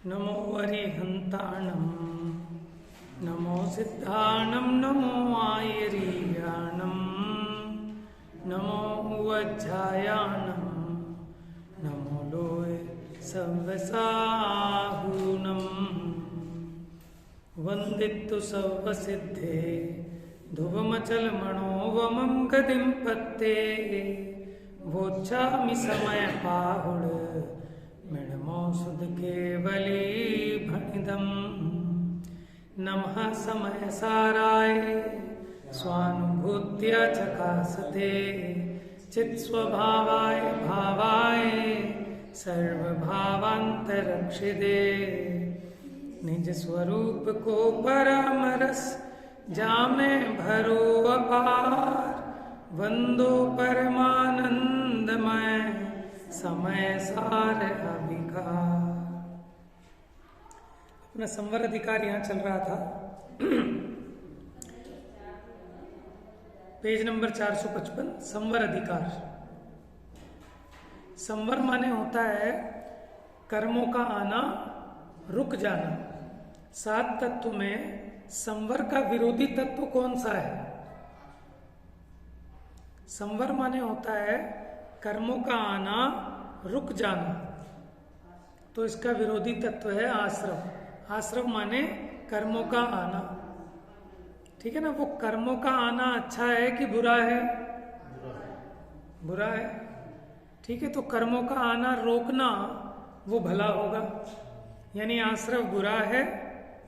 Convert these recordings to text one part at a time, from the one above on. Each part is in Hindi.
नमो अरिहन्ताणं नमो सिद्धाणं नमो आयरीयाणं नमो वज्जायाणं नमो लोय सव्वसाहूनं वन्दितु सव्वसिद्धे ध्रुवमचलमणोवमं गतिं पत्ते वोच्छामि समयपाहुड मिणमो सुध केवली भणिदं नमः समय साराय स्वानुभूत्य चकासते चित्स्वभावाय भावाय सर्वभावान्तरक्षिदे निज स्वरूप को परमरस जामे भरो अपार वंदो परमानंदमय समय सार अभिकार। अपना संवर अधिकार यहाँ चल रहा था। पेज नंबर 455 संवर अधिकार। संवर माने होता है कर्मों का आना रुक जाना। 7 तत्व में संवर का विरोधी तत्व कौन सा है? संवर माने होता है कर्मों का आना रुक जाना, तो इसका विरोधी तत्व है आश्रव। आश्रव माने कर्मों का आना, ठीक है ना। वो कर्मों का आना अच्छा है कि बुरा है? बुरा है, ठीक है। तो कर्मों का आना रोकना वो भला होगा, यानी आश्रव बुरा है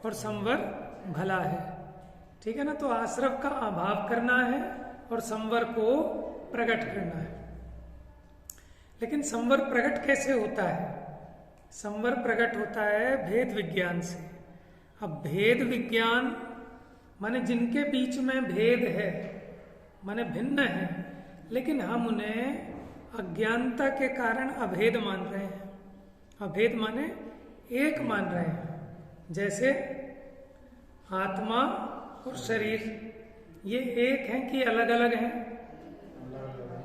और संवर भला है, ठीक है ना। तो आश्रव का अभाव करना है और संवर को प्रकट करना है। लेकिन संवर प्रकट कैसे होता है? संवर प्रकट होता है भेद विज्ञान से। अब भेद विज्ञान माने जिनके बीच में भेद है, माने भिन्न है, लेकिन हम उन्हें अज्ञानता के कारण अभेद मान रहे हैं। अभेद माने एक मान रहे हैं। जैसे आत्मा और शरीर ये एक हैं कि अलग अलग हैं?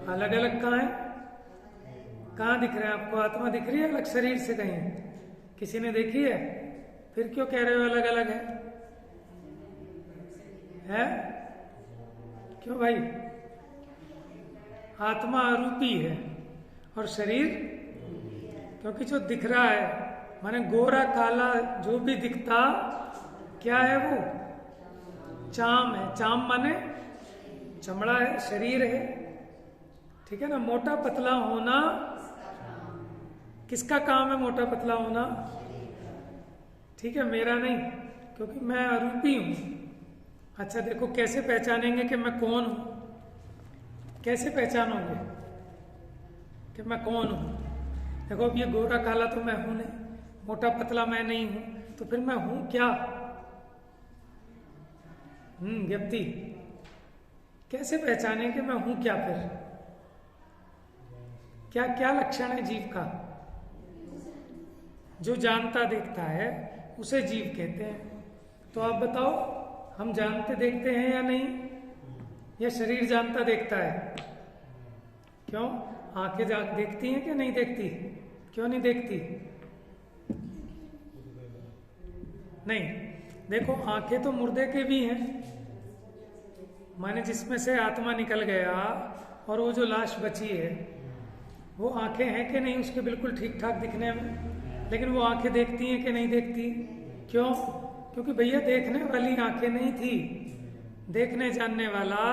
अलग अलग कहाँ है? कहाँ दिख रहे हैं आपको? आत्मा दिख रही है अलग शरीर से कहीं? किसी ने देखी है? फिर क्यों कह रहे हो अलग अलग है? है? क्यों भाई? आत्मा अरूपी है और शरीर, क्योंकि जो दिख रहा है माने गोरा काला जो भी दिखता क्या है वो? चाम है। चाम माने चमड़ा है, शरीर है, ठीक है ना। मोटा पतला होना किसका काम है? मोटा पतला होना, ठीक है, मेरा नहीं, क्योंकि मैं अरूपी हूं। अच्छा देखो कैसे पहचानेंगे कि मैं कौन हूं? कैसे पहचानोगे कि मैं कौन हूं? देखो अब ये गोरा काला तो मैं हूं नहीं, मोटा पतला मैं नहीं हूं, तो फिर मैं हूं क्या? व्यक्ति कैसे पहचाने कि मैं हूं क्या? फिर क्या क्या लक्षण है जीव का? जो जानता देखता है उसे जीव कहते हैं। तो आप बताओ, हम जानते देखते हैं या नहीं? या शरीर जानता देखता है? क्यों? आंखें देखती हैं कि नहीं देखती? क्यों नहीं देखती? नहीं, देखो आंखें तो मुर्दे के भी हैं, माने जिसमें से आत्मा निकल गया और वो जो लाश बची है वो आंखें हैं कि नहीं उसके बिल्कुल ठीक ठाक दिखने में? लेकिन वो आंखें देखती हैं कि नहीं देखती? क्यों? क्योंकि भैया देखने वाली आंखें नहीं थी, देखने जानने वाला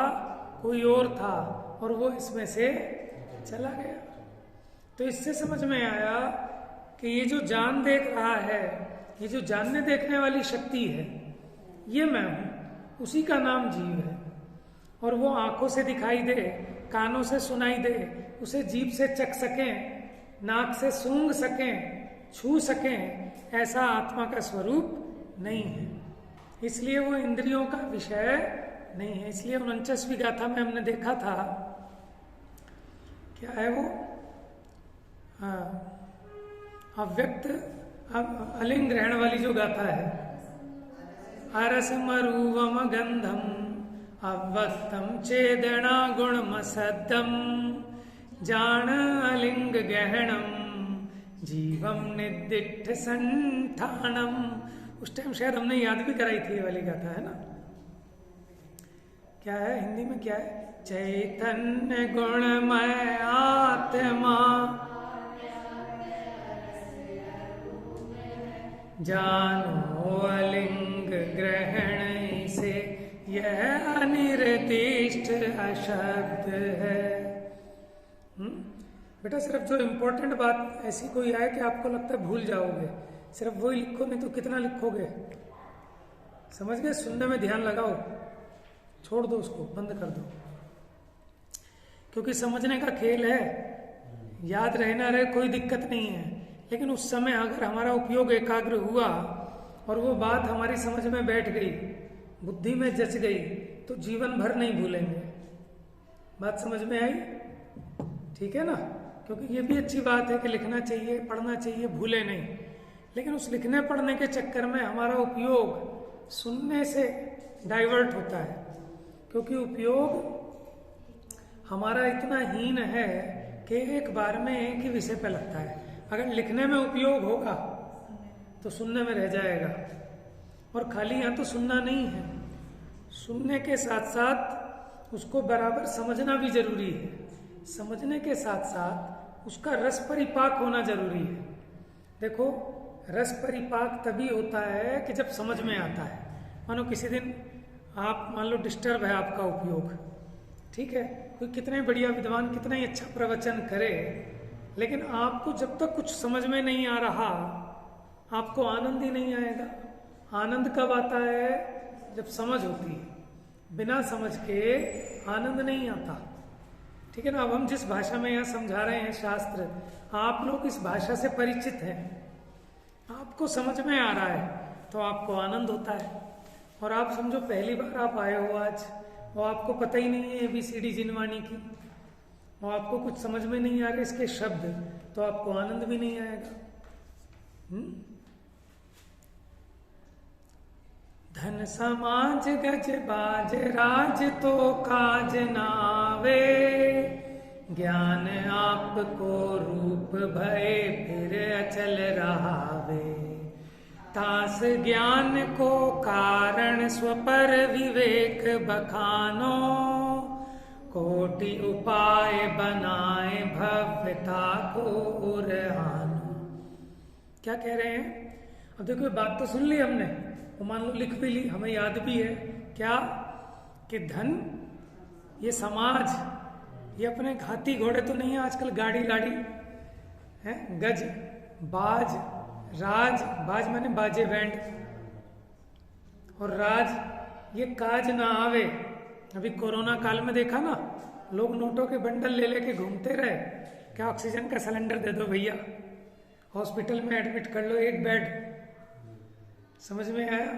कोई और था और वो इसमें से चला गया। तो इससे समझ में आया कि ये जो जान देख रहा है, ये जो जानने देखने वाली शक्ति है, ये मैं हूं, उसी का नाम जीव है। और वो आंखों से दिखाई दे, कानों से सुनाई दे, उसे जीभ से चख सकें, नाक से सूंघ सकें, छू सकें, ऐसा आत्मा का स्वरूप नहीं है। इसलिए वो इंद्रियों का विषय नहीं है। इसलिए 49वीं गाथा में हमने देखा था, क्या है वो? अव्यक्त अलिंग ग्रहण वाली जो गाथा है, अरसमरूवम गंधम अव्यक्तम चेदना गुणमसद्दम जान अलिंग गहणम जीवम निर्दिष्ट संठानम। उस टाइम शायद हमने याद भी कराई थी ये वाली गाथा, है ना? क्या है हिंदी में, क्या है? चैतन्य गुणमय आत्मा जानो अलिंग ग्रहण से यह अनिर्दिष्ट अशब्द है। बेटा सिर्फ जो इम्पोर्टेंट बात ऐसी कोई आए कि आपको लगता है भूल जाओगे, सिर्फ वही लिखो, नहीं तो कितना लिखोगे? समझ गए? सुनने में ध्यान लगाओ, छोड़ दो उसको, बंद कर दो, क्योंकि समझने का खेल है। याद रहे ना रहे कोई दिक्कत नहीं है, लेकिन उस समय अगर हमारा उपयोग एकाग्र हुआ और वो बात हमारी समझ में बैठ गई, बुद्धि में जच गई, तो जीवन भर नहीं भूलेंगे। बात समझ में आई? ठीक है ना? क्योंकि ये भी अच्छी बात है कि लिखना चाहिए, पढ़ना चाहिए, भूले नहीं, लेकिन उस लिखने पढ़ने के चक्कर में हमारा उपयोग सुनने से डाइवर्ट होता है, क्योंकि उपयोग हमारा इतना हीन है कि एक बार में एक ही विषय पे लगता है। अगर लिखने में उपयोग होगा तो सुनने में रह जाएगा। और खाली यहाँ तो सुनना नहीं है, सुनने के साथ साथ उसको बराबर समझना भी जरूरी है। समझने के साथ साथ उसका रस परिपाक होना जरूरी है। देखो, रस परिपाक तभी होता है कि जब समझ में आता है। मानो किसी दिन आप मान लो डिस्टर्ब है आपका उपयोग, ठीक है, कोई कितने बढ़िया विद्वान कितना ही अच्छा प्रवचन करे, लेकिन आपको जब तक कुछ समझ में नहीं आ रहा, आपको आनंद ही नहीं आएगा। आनंद कब आता है? जब समझ होती है। बिना समझ के आनंद नहीं आता। ठीक है ना? अब हम जिस भाषा में यहाँ समझा रहे हैं शास्त्र, आप लोग इस भाषा से परिचित हैं, आपको समझ में आ रहा है तो आपको आनंद होता है। और आप समझो पहली बार आप आए हो आज, और आपको पता ही नहीं है ABCD जिनवाणी की, और आपको कुछ समझ में नहीं आ रहे इसके शब्द, तो आपको आनंद भी नहीं आएगा। धन समाज गज बाज राज तो काज नावे, ज्ञान आपको रूप भय फिर अचल रहावे। तास ज्ञान को कारण स्वपर विवेक बखानो, कोटि उपाय बनाए भव्यता को उरहानो। क्या कह रहे हैं? अब देखो बात तो सुन ली हमने, वो मान लो लिख भी ली, हमें याद भी है क्या कि धन, ये समाज, ये अपने हाथी घोड़े तो नहीं है आजकल, गाड़ी लाड़ी है। गज, बाज, राज, बाज माने बाजे बैंड, और राज ये काज ना आवे। अभी कोरोना काल में देखा ना, लोग नोटों के बंडल ले लेके घूमते रहे। क्या ऑक्सीजन का सिलेंडर दे दो भैया, हॉस्पिटल में एडमिट कर लो, एक बेड। समझ में आया?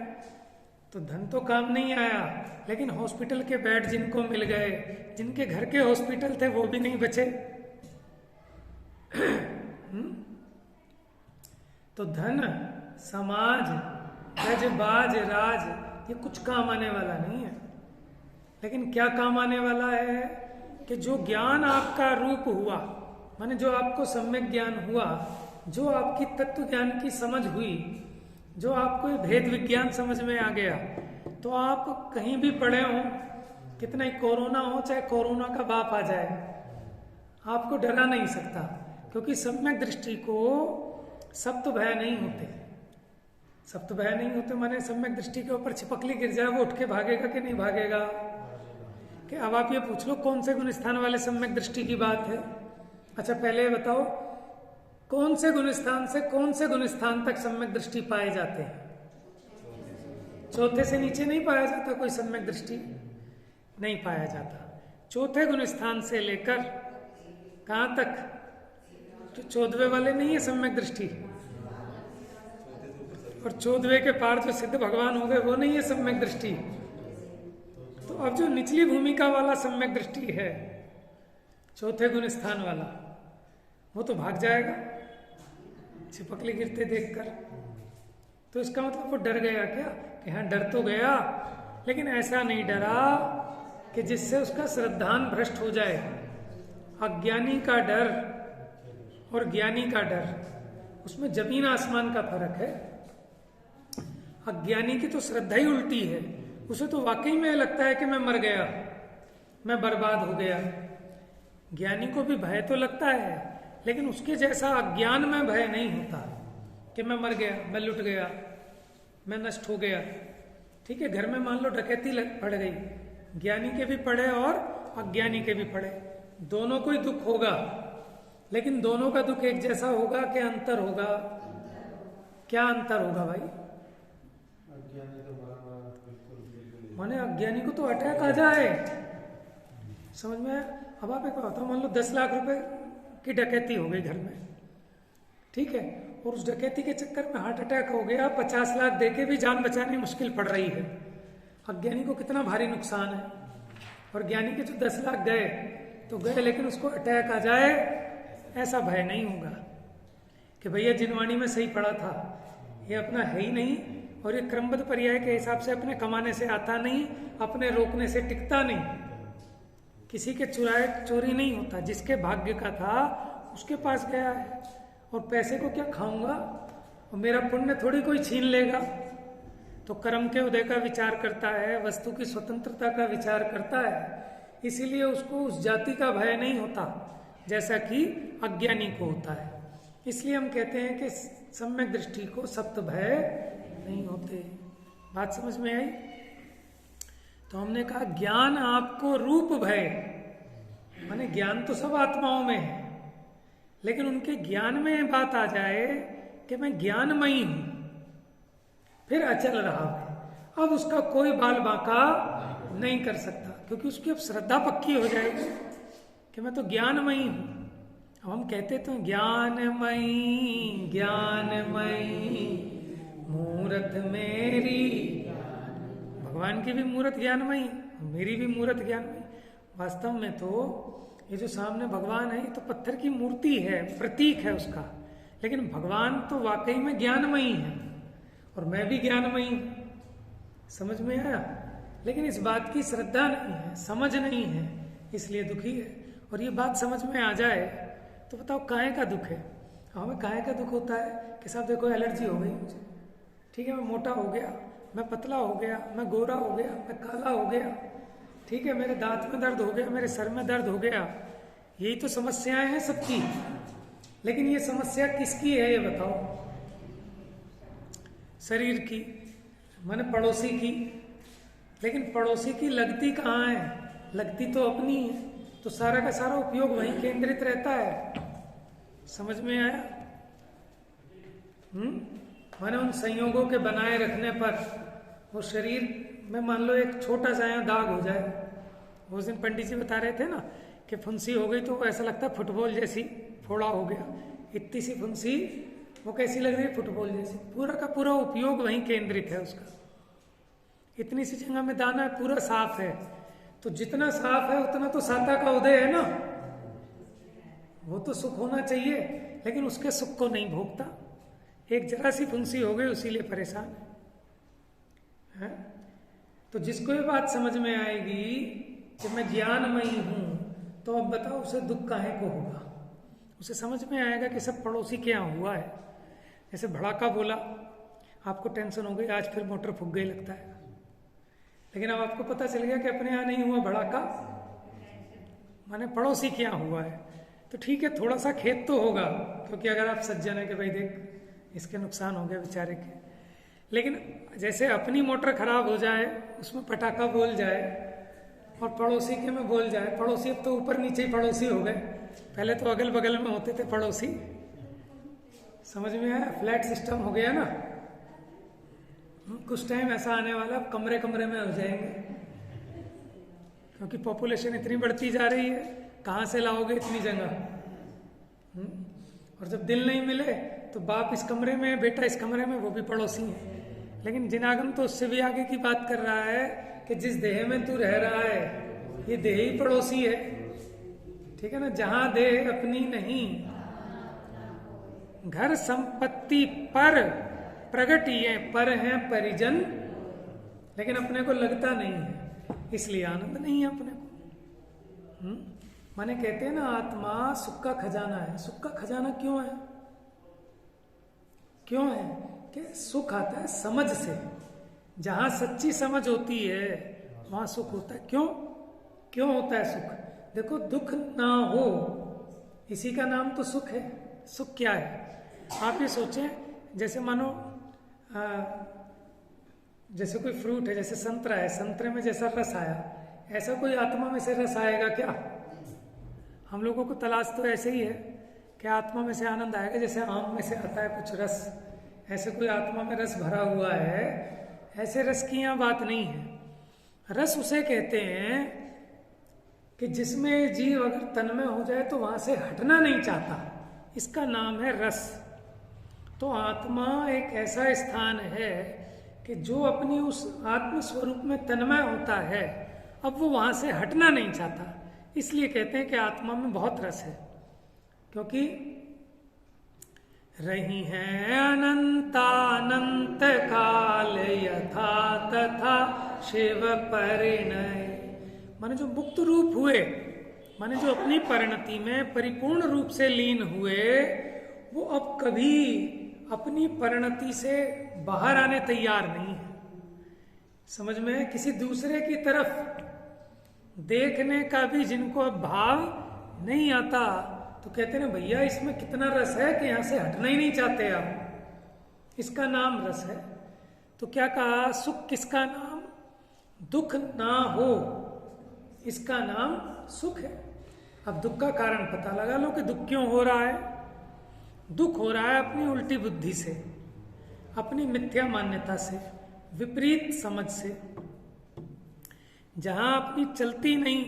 तो धन तो काम नहीं आया, लेकिन हॉस्पिटल के बेड जिनको मिल गए, जिनके घर के हॉस्पिटल थे वो भी नहीं बचे। तो धन, समाज, गज, बाज, राज, ये कुछ काम आने वाला नहीं है। लेकिन क्या काम आने वाला है कि जो ज्ञान आपका रूप हुआ, माने जो आपको सम्यक ज्ञान हुआ, जो आपकी तत्व ज्ञान की समझ हुई, जो आपको ये भेद विज्ञान समझ में आ गया, तो आप कहीं भी पड़े हो, कितना ही कोरोना हो, चाहे कोरोना का बाप आ जाए, आपको डरा नहीं सकता, क्योंकि सम्यक दृष्टि को सप्त भय नहीं होते। सप्त भय नहीं होते माने सम्यक दृष्टि के ऊपर छिपकली गिर जाए, वो उठ के भागेगा कि नहीं भागेगा? कि अब आप ये पूछ लो कौन से गुण स्थान वाले सम्यक दृष्टि की बात है। अच्छा पहले बताओ, कौन से गुण स्थान से कौन से गुण स्थान तक सम्यक दृष्टि पाए जाते हैं? चौथे से नीचे नहीं पाया जाता कोई सम्यक दृष्टि, नहीं पाया जाता। चौथे गुण स्थान से लेकर कहां तक? तो 14वें वाले नहीं है सम्यक दृष्टि, और 14वें के पार जो सिद्ध भगवान हो गए वो नहीं है सम्यक दृष्टि। तो अब जो निचली भूमिका वाला सम्यक दृष्टि है, चौथे गुण स्थान वाला, वो तो भाग जाएगा छिपकली गिरते देखकर। तो इसका मतलब वो डर गया क्या? कि हाँ डर तो गया, लेकिन ऐसा नहीं डरा कि जिससे उसका श्रद्धान भ्रष्ट हो जाए। अज्ञानी का डर और ज्ञानी का डर, उसमें जमीन आसमान का फर्क है। अज्ञानी की तो श्रद्धा ही उल्टी है, उसे तो वाकई में लगता है कि मैं मर गया, मैं बर्बाद हो गया। ज्ञानी को भी भय तो लगता है, लेकिन उसके जैसा अज्ञान में भय नहीं होता कि मैं मर गया, मैं लुट गया, मैं नष्ट हो गया। ठीक है, घर में मान लो डकैती पड़ गई, ज्ञानी के भी पड़े और अज्ञानी के भी पड़े, दोनों को ही दुख होगा, लेकिन दोनों का दुख एक जैसा होगा कि अंतर होगा? क्या अंतर होगा भाई? माने अज्ञानी को तो अटैक आ जाए, समझ में? अब आप एक बात, मान लो 10 लाख रुपए की डकैती हो गई घर में, ठीक है, और उस डकैती के चक्कर में हार्ट अटैक हो गया, 50 लाख देके भी जान बचानी मुश्किल पड़ रही है। अज्ञानी को कितना भारी नुकसान है। और ज्ञानी के जो 10 लाख गए तो गए, लेकिन उसको अटैक आ जाए ऐसा भय नहीं होगा कि भैया जिनवाणी में सही पड़ा था, ये अपना है ही नहीं, और ये क्रमबद्ध पर्याय के हिसाब से अपने कमाने से आता नहीं, अपने रोकने से टिकता नहीं, किसी के चोरी नहीं होता, जिसके भाग्य का था उसके पास गया है। और पैसे को क्या खाऊंगा, और मेरा पुण्य थोड़ी कोई छीन लेगा। तो कर्म के उदय का विचार करता है, वस्तु की स्वतंत्रता का विचार करता है, इसीलिए उसको उस जाति का भय नहीं होता जैसा कि अज्ञानी को होता है। इसलिए हम कहते हैं कि सम्यक दृष्टि को सप्त भय नहीं होते। बात समझ में आई? तो हमने कहा ज्ञान आपको रूप भय, माने ज्ञान तो सब आत्माओं में है, लेकिन उनके ज्ञान में बात आ जाए कि मैं ज्ञानमयी हूं, फिर अचल रहा है, अब उसका कोई बाल बांका नहीं कर सकता, क्योंकि उसकी अब श्रद्धा पक्की हो जाएगी कि मैं तो ज्ञानमयी हूं। अब हम कहते तो ज्ञानमयी ज्ञानमयी मूरत मेरी, भगवान की भी मूरत ज्ञानमयी, मेरी भी मूरत ज्ञानमयी। वास्तव में तो ये जो सामने भगवान है, ये तो पत्थर की मूर्ति है, प्रतीक है उसका, लेकिन भगवान तो वाकई में ज्ञानमयी है, और मैं भी ज्ञानमयी हूं। समझ में आया? लेकिन इस बात की श्रद्धा नहीं है, समझ नहीं है, इसलिए दुखी है। और ये बात समझ में आ जाए तो बताओ काहे का दुख है? हमें काहे का दुख होता है कि साहब देखो एलर्जी हो गई मुझे, ठीक है, मैं मोटा हो गया, मैं पतला हो गया, मैं गोरा हो गया, मैं काला हो गया, ठीक है, मेरे दांत में दर्द हो गया, मेरे सर में दर्द हो गया, यही तो समस्याएं हैं सबकी। लेकिन ये समस्या किसकी है ये बताओ? शरीर की, माने पड़ोसी की। लेकिन पड़ोसी की लगती कहाँ है? लगती तो अपनी है, तो सारा का सारा उपयोग वहीं केंद्रित रहता है। समझ में आया? माने उन संयोगों के बनाए रखने पर वो शरीर में मान लो एक छोटा सा यहाँ दाग हो जाए, उस दिन पंडित जी बता रहे थे ना कि फुंसी हो गई तो ऐसा लगता है फुटबॉल जैसी फोड़ा हो गया, इतनी सी फुंसी, वो कैसी लग रही है? फुटबॉल जैसी। पूरा का पूरा उपयोग वहीं केंद्रित है उसका। इतनी सी जगह में दाना है, पूरा साफ है, तो जितना साफ है उतना तो साता का उदय है ना, वो तो सुख होना चाहिए, लेकिन उसके सुख को नहीं भोगता। एक जरा सी फुंसी हो गई उसीलिए परेशान है। तो जिसको ये बात समझ में आएगी कि मैं ज्ञानमयी हूं, तो अब बताओ उसे दुख काहे को होगा? उसे समझ में आएगा कि सब पड़ोसी के यहाँ हुआ है। जैसे भड़ाका बोला, आपको टेंशन हो गई, आज फिर मोटर फूक गई लगता है, लेकिन अब आपको पता चल गया कि अपने यहाँ नहीं हुआ भड़ाका, माने पड़ोसी के यहाँ हुआ है, तो ठीक है, थोड़ा सा खेद तो होगा, क्योंकि अगर आप सज्जन है कि भाई देख इसके नुकसान हो गया बेचारे के। लेकिन जैसे अपनी मोटर खराब हो जाए, उसमें पटाखा बोल जाए, और पड़ोसी के में बोल जाए, पड़ोसी अब तो ऊपर नीचे ही पड़ोसी हो गए, पहले तो अगल बगल में होते थे पड़ोसी। समझ में आया? फ्लैट सिस्टम हो गया ना। कुछ टाइम ऐसा आने वाला, कमरे कमरे में हो जाएंगे, क्योंकि पॉपुलेशन इतनी बढ़ती जा रही है, कहाँ से लाओगे इतनी जगह? और जब दिल नहीं मिले तो बाप इस कमरे में, बेटा इस कमरे में, वो भी पड़ोसी है। लेकिन जिनागम तो उससे भी आगे की बात कर रहा है कि जिस देह में तू रह रहा है, ये देह ही पड़ोसी है, ठीक है ना। जहां देह अपनी नहीं, घर संपत्ति पर प्रगट ये पर है परिजन, लेकिन अपने को लगता नहीं है, इसलिए आनंद नहीं है अपने को। माने कहते हैं ना, आत्मा सुख का खजाना है। सुख का खजाना क्यों है? क्यों है कि सुख आता है समझ से। जहां सच्ची समझ होती है वहां सुख होता है। क्यों क्यों होता है सुख? देखो, दुख ना हो इसी का नाम तो सुख है। सुख क्या है? आप ये सोचें, जैसे मानो जैसे कोई फ्रूट है, जैसे संतरा है, संतरे में जैसा रस आया, ऐसा कोई आत्मा में से रस आएगा क्या? हम लोगों को तलाश तो ऐसे ही है कि आत्मा में से आनंद आएगा, जैसे आम में से आता है कुछ रस, ऐसे कोई आत्मा में रस भरा हुआ है। ऐसे रस की यहाँ बात नहीं है। रस उसे कहते हैं कि जिसमें जीव अगर तन्मय हो जाए तो वहां से हटना नहीं चाहता, इसका नाम है रस। तो आत्मा एक ऐसा स्थान है कि जो अपनी उस आत्म स्वरूप में तन्मय होता है, अब वो वहां से हटना नहीं चाहता, इसलिए कहते हैं कि आत्मा में बहुत रस है। क्योंकि रही हैं अनंतानंत काल यथा तथा शिव परिणय, माने जो मुक्त रूप हुए, माने जो अपनी परिणति में परिपूर्ण रूप से लीन हुए, वो अब कभी अपनी परिणति से बाहर आने तैयार नहीं है। समझ में? किसी दूसरे की तरफ देखने का भी जिनको अब भाव नहीं आता, तो कहते हैं भैया इसमें कितना रस है कि यहां से हटना ही नहीं चाहते आप, इसका नाम रस है। तो क्या कहा? सुख किसका नाम? दुख ना हो इसका नाम सुख है। अब दुख का कारण पता लगा लो कि दुख क्यों हो रहा है। दुख हो रहा है अपनी उल्टी बुद्धि से, अपनी मिथ्या मान्यता से, विपरीत समझ से। जहां अपनी चलती नहीं,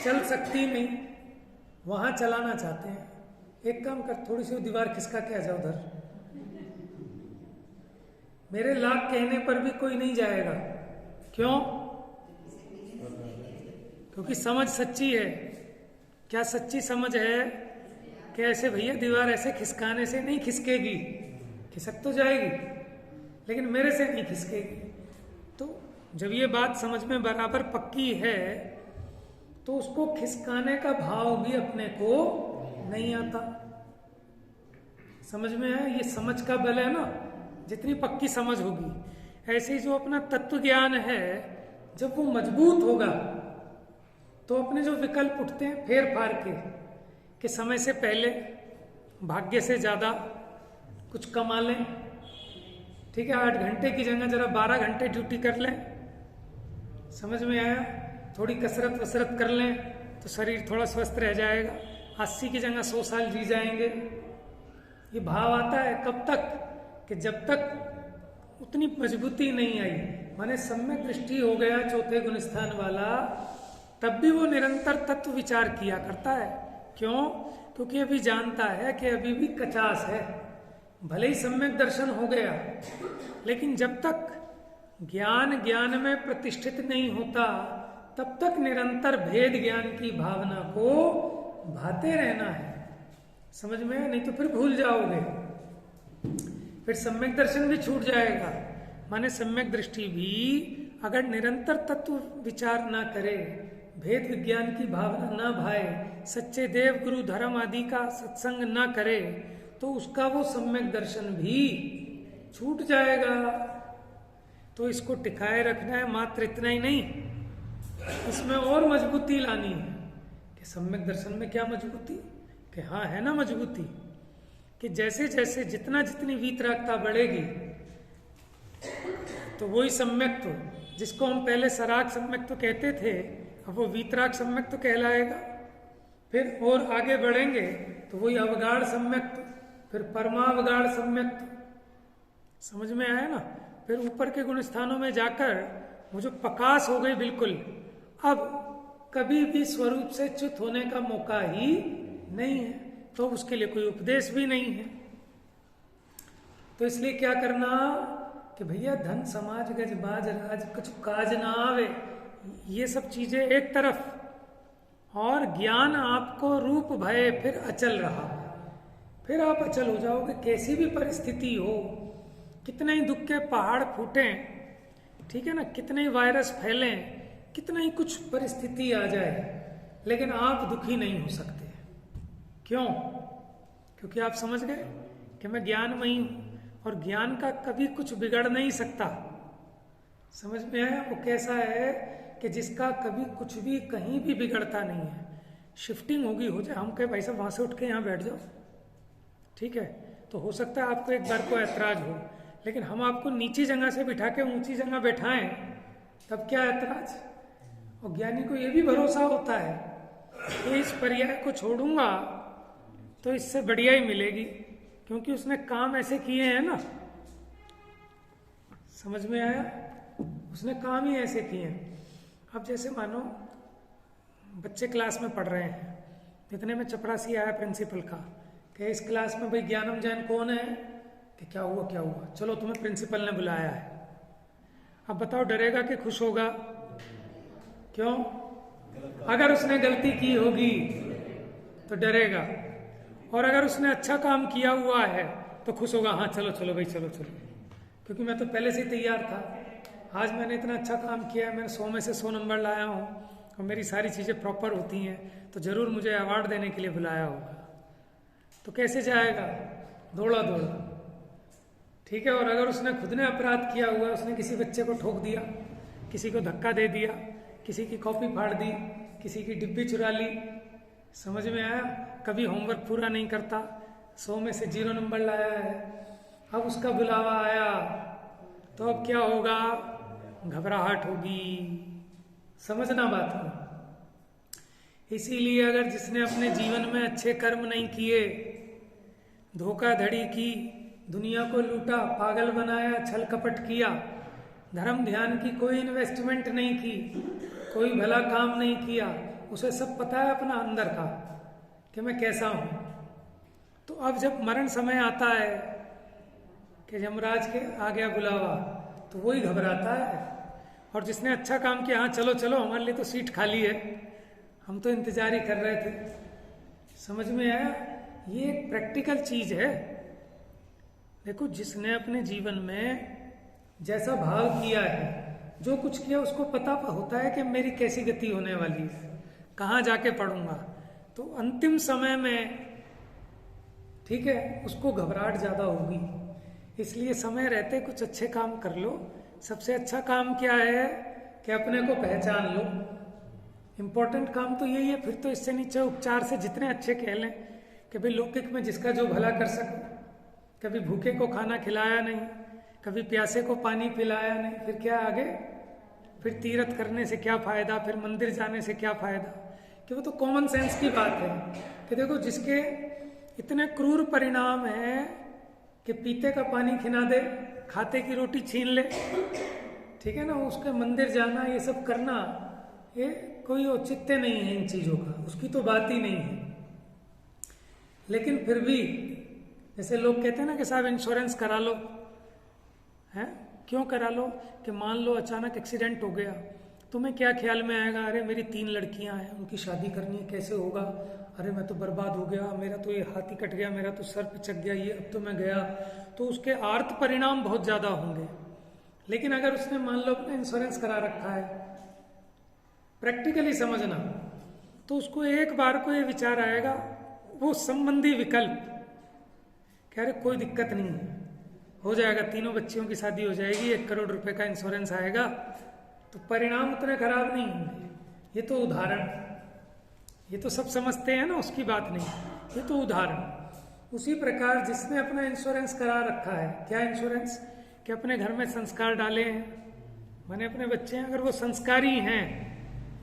चल सकती नहीं, वहां चलाना चाहते हैं। एक काम कर, थोड़ी सी दीवार खिसका के आ जाओ उधर। मेरे लाख कहने पर भी कोई नहीं जाएगा। क्यों? क्योंकि समझ सच्ची है। क्या सच्ची समझ है कि ऐसे भैया दीवार ऐसे खिसकाने से नहीं खिसकेगी, खिसक तो जाएगी लेकिन मेरे से नहीं खिसकेगी। तो जब ये बात समझ में बराबर पक्की है तो उसको खिसकाने का भाव भी अपने को नहीं आता। समझ में है? ये समझ का बल है ना, जितनी पक्की समझ होगी। ऐसे ही जो अपना तत्व ज्ञान है, जब वो मजबूत होगा तो अपने जो विकल्प उठते हैं फेर फार के, कि समय से पहले भाग्य से ज्यादा कुछ कमा लें, ठीक है, 8 घंटे की जगह जरा 12 घंटे ड्यूटी कर लें। समझ में आया? थोड़ी कसरत वसरत कर लें तो शरीर थोड़ा स्वस्थ रह जाएगा, 80 की जगह 100 साल जी जाएंगे। ये भाव आता है कब तक? कि जब तक उतनी मजबूती नहीं आई, माने सम्यक दृष्टि हो गया चौथे गुण स्थान वाला, तब भी वो निरंतर तत्व विचार किया करता है। क्यों? क्योंकि अभी जानता है कि अभी भी कचास है। भले ही सम्यक दर्शन हो गया, लेकिन जब तक ज्ञान में प्रतिष्ठित नहीं होता, तब तक निरंतर भेद ज्ञान की भावना को भाते रहना है। समझ में? नहीं तो फिर भूल जाओगे, फिर सम्यक दर्शन भी छूट जाएगा। माने सम्यक दृष्टि भी अगर निरंतर तत्व विचार ना करे, भेद विज्ञान की भावना ना भाए, सच्चे देव गुरु धर्म आदि का सत्संग ना करे, तो उसका वो सम्यक दर्शन भी छूट जाएगा। तो इसको टिकाए रखना है, मात्र इतना ही नहीं, इसमें और मजबूती लानी है। कि सम्यक दर्शन में क्या मजबूती? कि हाँ है ना मजबूती, कि जैसे जैसे जितनी वीतरागता बढ़ेगी, तो वही सम्यक तो, जिसको हम पहले सराग सम्यक तो कहते थे, अब वो वीतराग सम्यक तो कहलाएगा। फिर और आगे बढ़ेंगे तो वही अवगाढ़ सम्यक, फिर परमावगाढ़ सम्यक। समझ में आया ना? फिर ऊपर के गुण स्थानों में जाकर वो जो प्रकाश हो गई बिल्कुल, अब कभी भी स्वरूप से च्युत होने का मौका ही नहीं है। तो उसके लिए कोई उपदेश भी नहीं है। तो इसलिए क्या करना कि भैया धन समाज गज बाज राज कुछ काज ना आवे, ये सब चीजें एक तरफ, और ज्ञान आपको रूप भय फिर अचल रहा, फिर आप अचल हो जाओगे। कैसी भी परिस्थिति हो, कितने ही दुख के पहाड़ फूटें, ठीक है ना, कितने ही वायरस फैलें, कितना ही कुछ परिस्थिति आ जाए, लेकिन आप दुखी नहीं हो सकते। क्यों? क्योंकि आप समझ गए कि मैं ज्ञानमयी हूं, और ज्ञान का कभी कुछ बिगड़ नहीं सकता। समझ में आया? वो कैसा है कि जिसका कभी कुछ भी कहीं भी बिगड़ता नहीं है। शिफ्टिंग होगी, हो जाए, हम कहे भाई साहब वहां से उठ के यहाँ बैठ जाओ, ठीक है, तो हो सकता है आपको एक बार को ऐतराज हो, लेकिन हम आपको नीची जगह से बिठा के ऊंची जगह बैठाएं तब क्या ऐतराज। और ज्ञानी को ये भी भरोसा होता है कि इस पर्याय को छोड़ूंगा तो इससे बढ़िया ही मिलेगी, क्योंकि उसने काम ऐसे किए हैं ना। समझ में आया? उसने काम ही ऐसे किए हैं। अब जैसे मानो बच्चे क्लास में पढ़ रहे हैं, इतने में चपरासी आया प्रिंसिपल का कि इस क्लास में भाई ज्ञानम जैन कौन है, कि क्या हुआ क्या हुआ, चलो तुम्हें प्रिंसिपल ने बुलाया है। अब बताओ डरेगा कि खुश होगा? क्यों? अगर उसने गलती की होगी तो डरेगा, और अगर उसने अच्छा काम किया हुआ है तो खुश होगा, हाँ चलो चलो भाई चलो चलो, क्योंकि मैं तो पहले से ही तैयार था, आज मैंने इतना अच्छा काम किया है, मैंने 100 में से 100 नंबर लाया हूँ और मेरी सारी चीज़ें प्रॉपर होती हैं, तो ज़रूर मुझे अवार्ड देने के लिए बुलाया होगा। तो कैसे जाएगा? दौड़ा दौड़ा, ठीक है। और अगर उसने खुद ने अपराध किया हुआ, उसने किसी बच्चे को ठोक दिया, किसी को धक्का दे दिया, किसी की कॉपी फाड़ दी, किसी की डिब्बी चुरा ली, समझ में आया? कभी होमवर्क पूरा नहीं करता, 100 में से 0 नंबर लाया है, अब उसका बुलावा आया तो अब क्या होगा? घबराहट होगी। समझना बात को। इसीलिए अगर जिसने अपने जीवन में अच्छे कर्म नहीं किए, धोखाधड़ी की, दुनिया को लूटा, पागल बनाया, छल कपट किया, धर्म ध्यान की कोई इन्वेस्टमेंट नहीं की, कोई भला काम नहीं किया, उसे सब पता है अपना अंदर का कि मैं कैसा हूं, तो अब जब मरण समय आता है कि यमराज के आ गया बुलावा, तो वही घबराता है। और जिसने अच्छा काम किया, हाँ चलो चलो हमारे लिए तो सीट खाली है, हम तो इंतजार ही कर रहे थे। समझ में आया? ये एक प्रैक्टिकल चीज है। देखो, जिसने अपने जीवन में जैसा भाव किया है, जो कुछ किया, उसको पता होता है कि मेरी कैसी गति होने वाली है, कहाँ जाके पढ़ूंगा, तो अंतिम समय में, ठीक है, उसको घबराहट ज्यादा होगी। इसलिए समय रहते कुछ अच्छे काम कर लो। सबसे अच्छा काम क्या है कि अपने को पहचान लो। इम्पोर्टेंट काम तो यही है। फिर तो इससे नीचे उपचार से जितने अच्छे कह लें कि भाई लौकिक में जिसका जो भला कर सको, कभी भूखे को खाना खिलाया नहीं, कभी प्यासे को पानी पिलाया नहीं, फिर क्या आगे? फिर तीर्थ करने से क्या फायदा, फिर मंदिर जाने से क्या फायदा? कि वो तो कॉमन सेंस की बात है कि देखो, जिसके इतने क्रूर परिणाम हैं कि पीते का पानी खिला दे, खाते की रोटी छीन ले, ठीक है ना, उसके मंदिर जाना, ये सब करना, ये कोई औचित्य नहीं है इन चीजों का, उसकी तो बात ही नहीं है। लेकिन फिर भी जैसे लोग कहते हैं ना कि साहब इंश्योरेंस करा लो, है क्यों करा लो? कि मान लो अचानक एक्सीडेंट हो गया, तुम्हें क्या ख्याल में आएगा? अरे मेरी 3 लड़कियां हैं, उनकी शादी करनी है, कैसे होगा? अरे मैं तो बर्बाद हो गया, मेरा तो ये हाथ ही कट गया, मेरा तो सर पिचक गया, ये अब तो मैं गया। तो उसके आर्थ परिणाम बहुत ज्यादा होंगे। लेकिन अगर उसने मान लो अपना इंश्योरेंस करा रखा है, प्रैक्टिकली समझना, तो उसको एक बार को ये विचार आएगा, वो संबंधी विकल्प, कह रहे कोई दिक्कत नहीं है, हो जाएगा, 3 बच्चियों की शादी हो जाएगी, 1 करोड़ रुपए का इंश्योरेंस आएगा, तो परिणाम उतने खराब नहीं होंगे। ये तो उदाहरण, ये तो सब समझते हैं ना, उसकी बात नहीं, ये तो उदाहरण। उसी प्रकार जिसने अपना इंश्योरेंस करा रखा है, क्या इंश्योरेंस? कि अपने घर में संस्कार डाले हैं, मैंने अपने बच्चे हैं, अगर वो संस्कारी हैं